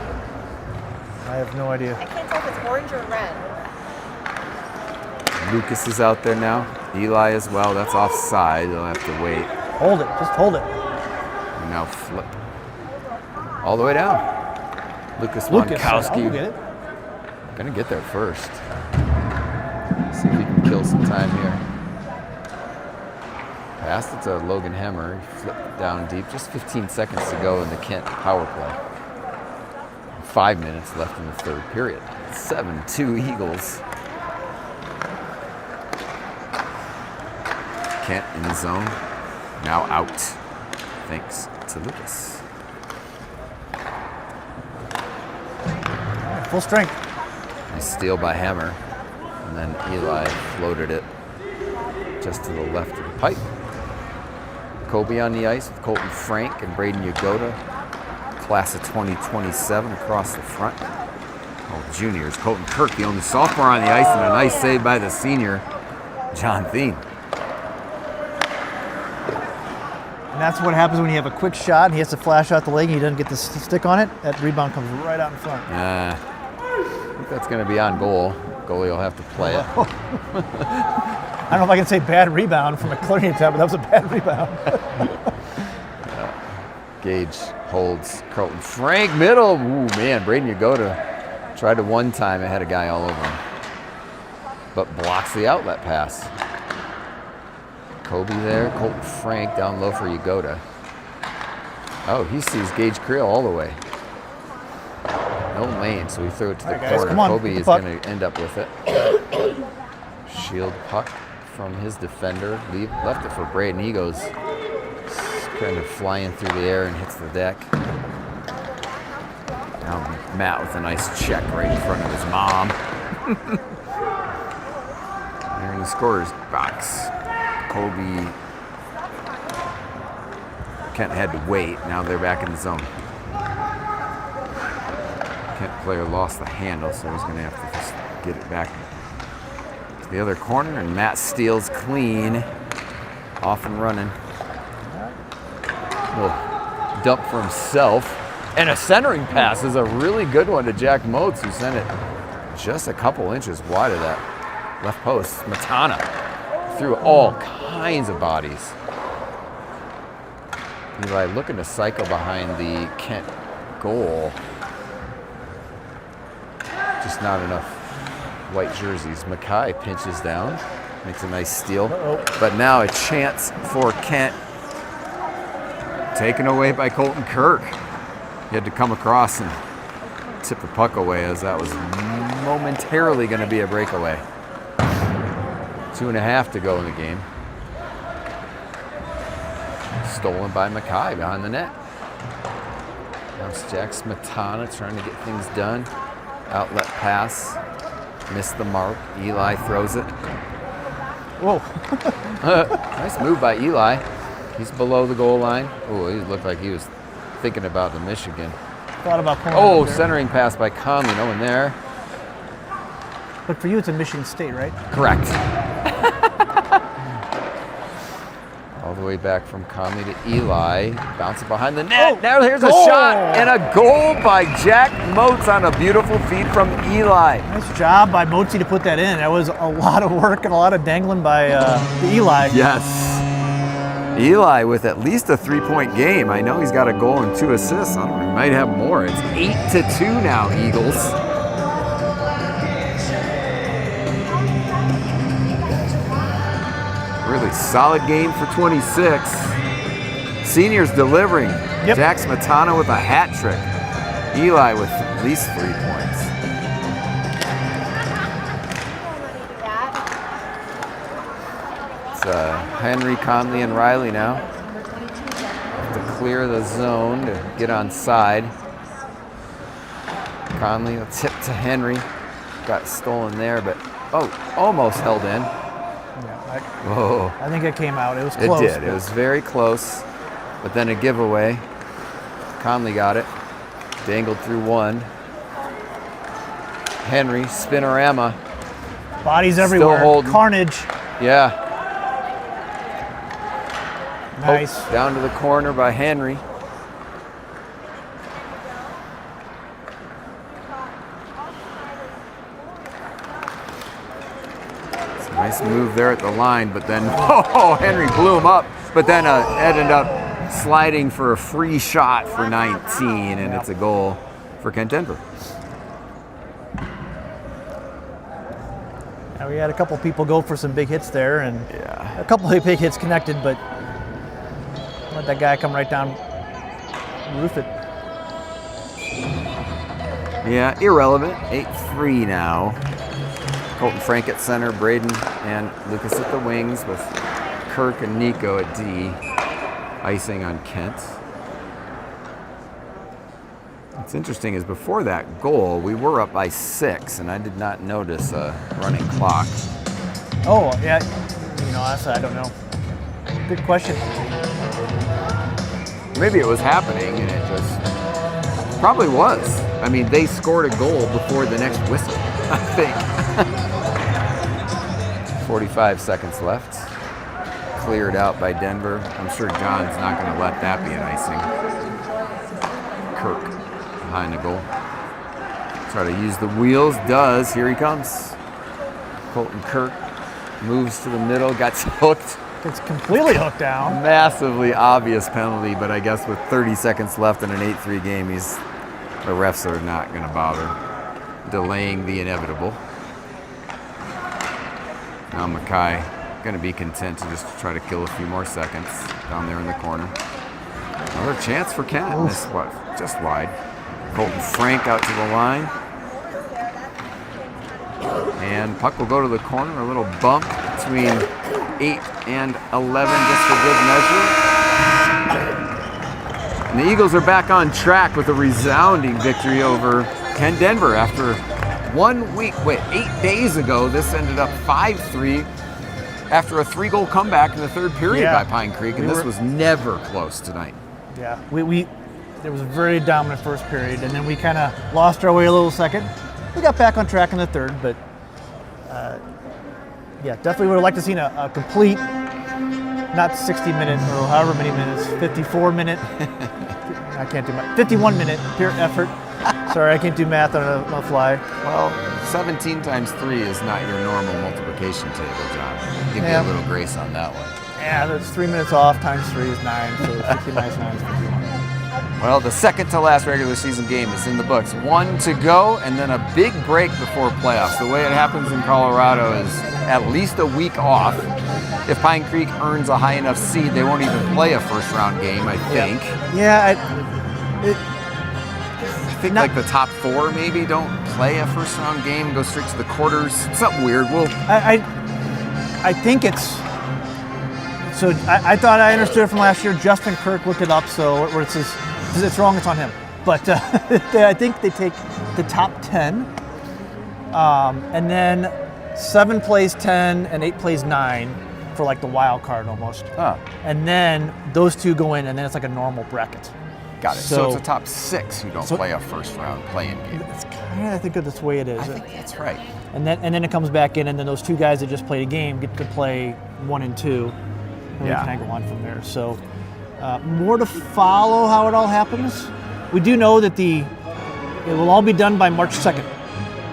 I have no idea. I can't tell if it's orange or red. Lucas is out there now. Eli as well. That's offside. They'll have to wait. Hold it, just hold it. And now flip. All the way down. Lucas I'll Wankowski. get it. Gonna get there first. See if he can kill some time here. Passed it to Logan Hemmer. He flipped it down deep. Just 15 seconds to go in the Kent power play. 5 minutes left in the third period. 7-2 Eagles. Kent in the zone. Now out. Thanks to Lucas. Full strength. Nice steal by Hammer. And then Eli floated it just to the left of the pipe. Kobe on the ice with Colton Frank and Braden Yagoda. Class of 2027 across the front. Oh, juniors. Colton Kirk, the only sophomore on the ice, and a nice save by the senior, John Thien. And that's what happens when you have a quick shot and he has to flash out the leg and he doesn't get the stick on it. That rebound comes right out in front. I think that's going to be on goal. Goalie will have to play it. I don't know if I can say bad rebound from a clearing attempt, but that was a bad rebound. Gage holds Colton Frank, middle. Ooh, man, Braden Yagoda tried to one time and had a guy all over him. But blocks the outlet pass. Kobe there, Colton Frank down low for Yagoda. Oh, he sees Gage Creel all the way. No lane, so we throw it to the guys, corner. come on, Kobe the is puck. going to end up with it. Shield puck from his defender. Left it for Braden. He goes kind of flying through the air and hits the deck. Now Matt with a nice check right in front of his mom. They're in the scorer's box. Kobe. Kent had to wait. Now they're back in the zone. Kent player lost the handle, so he's going to have to just get it back to the other corner, and Matt steals clean. Off and running. Little dump for himself. And a centering pass is a really good one to Jack Motes, who sent it just a couple inches wide of that left post. Matana through all kinds of bodies. Eli looking to cycle behind the Kent goal. Just not enough white jerseys. Mackay pinches down, makes a nice steal. But now a chance for Kent. Taken away by Colton Kirk. He had to come across and tip the puck away, as that was momentarily going to be a breakaway. 2.5 to go in the game. Stolen by Mackay behind the net. Now it's Jack Smetana trying to get things done. Outlet pass. Missed the mark. Eli throws it. Whoa. Nice move by Eli. He's below the goal line. Oh, he looked like he was thinking about the Michigan. Thought about pulling Oh, it there. centering pass by Conley. No one there. But for you, it's a Michigan State, right? Correct. All the way back from Conley to Eli. Bouncing behind the net. Oh, now here's a goal! shot and a goal by Jack Motes on a beautiful feed from Eli. Nice job by Mozi to put that in. That was a lot of work and a lot of dangling by the Eli. Yes. Eli with at least a 3-point game. I know he's got a goal and 2 assists. I don't know, he might have more. It's 8-2 now, Eagles. Really solid game for 26. Seniors delivering. Yep. Jack Smetana with a hat trick. Eli with at least 3 points. It's Henry, Conley, and Riley now. Have to clear the zone to get on side. Conley, a tip to Henry. Got stolen there, but almost held in. Yeah, Whoa. I think it came out. It was close. It did. It was very close. but then a giveaway. Conley got it. Dangled through one. Henry, spinorama. Bodies everywhere. holding. Carnage. Yeah. Nice. Poked down to the corner by Henry. It's a nice move there at the line, but then, Henry blew him up, but then ended up sliding for a free shot for 19, and it's a goal for Kent Denver. Yeah, we had a couple people go for some big hits there, and Yeah. a couple of big hits connected, but let that guy come right down, roof it. Yeah, irrelevant. 8-3 now. Colton Frank at center, Braden and Lucas at the wings with Kirk and Nico at D. Icing on Kent. What's interesting is before that goal, we were up by 6, and I did not notice a running clock. Oh, yeah. Honestly, I don't know. Good question. Maybe it was happening, and it just probably was. I mean, they scored a goal before the next whistle, I think. 45 seconds left. Cleared out by Denver. I'm sure John's not going to let that be an icing. Kirk behind the goal. Try to use the wheels. Does. Here he comes. Colton Kirk moves to the middle. Gets hooked. It's completely hooked down. Massively obvious penalty, but I guess with 30 seconds left in an 8-3 game, the refs are not going to bother delaying the inevitable. Now Mackay going to be content to just try to kill a few more seconds down there in the corner. Another chance for Kent. This what? Just wide. Colton Frank out to the line. And puck will go to the corner. A little bump between 8 and 11 just for good measure. And the Eagles are back on track with a resounding victory over Kent Denver after 1 week. 8 days ago, this ended up 5-3 after a 3-goal comeback in the third period by Pine Creek, and this was never close tonight. Yeah, there was a very dominant first period, and then we kind of lost our way a little second. We got back on track in the third, but yeah, definitely would have liked to seen a complete, not 60-minute or however many minutes, 54-minute. I can't do math. 51-minute pure effort. Sorry, I can't do math on a fly. Well, 17 times 3 is not your normal multiplication table, John. Give me a little grace on that one. Yeah, that's 3 minutes off times 3 is 9, so 60 minus 9 is 51. Well, the second to last regular season game is in the books. 1 to go, and then a big break before playoffs. The way it happens in Colorado is at least a week off. If Pine Creek earns a high enough seed, they won't even play a first-round game, I think. Yeah, I think like the top 4 maybe don't play a first-round game, go straight to the quarters. Something weird. I think it's. So I thought I understood it from last year. Justin Kirk looked it up, so where it says it's wrong, it's on him. But I think they take the top 10, and then 7 plays 10 and 8 plays 9 for like the wild card almost. Oh. And then those 2 go in, and then it's like a normal bracket. Got it. So it's a top 6 who don't play a first-round play-in game. It's kind of, I think, that's the way it is. I think that's right. And then it comes back in, and then those 2 guys that just played a game get to play 1 and 2. And we kind of go on from there. So more to follow how it all happens. We do know that it will all be done by March 2nd.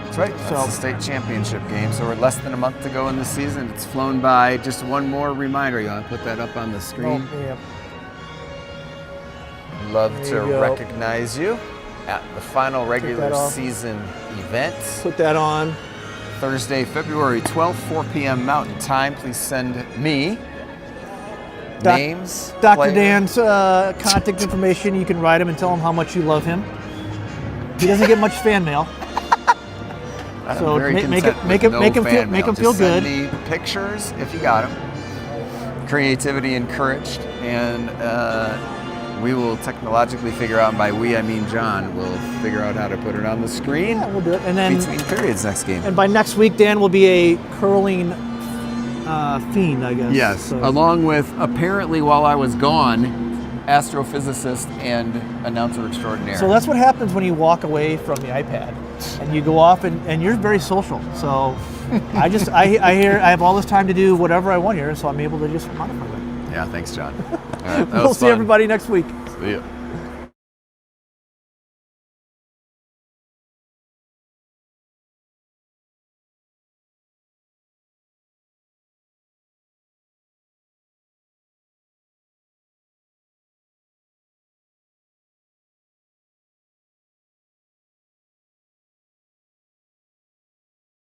That's right. That's the state championship game. So we're less than a month to go in the season. It's flown by. Just one more reminder. You want to put that up on the screen? Oh, yeah. Love to recognize you at the final regular season event. Put that on. Thursday, February 12th, 4 p.m. Mountain Time. Please send me names. Dr. Dan's contact information. You can write him and tell him how much you love him. He doesn't get much fan mail. So make him feel good. Send me pictures if you got them. Creativity encouraged, and we will technologically figure out, and by we I mean John, will figure out how to put it on the screen. Yeah, we'll do it. And then between periods next game. And by next week, Dan will be a curling fiend, I guess. Yes, so. along with apparently while I was gone, astrophysicist and announcer extraordinaire. So that's what happens when you walk away from the iPad and you go off and you're very social. So I have all this time to do whatever I want here, so I'm able to just modify it. Yeah, thanks, John. All right, that We'll was see fun. everybody next week. See ya.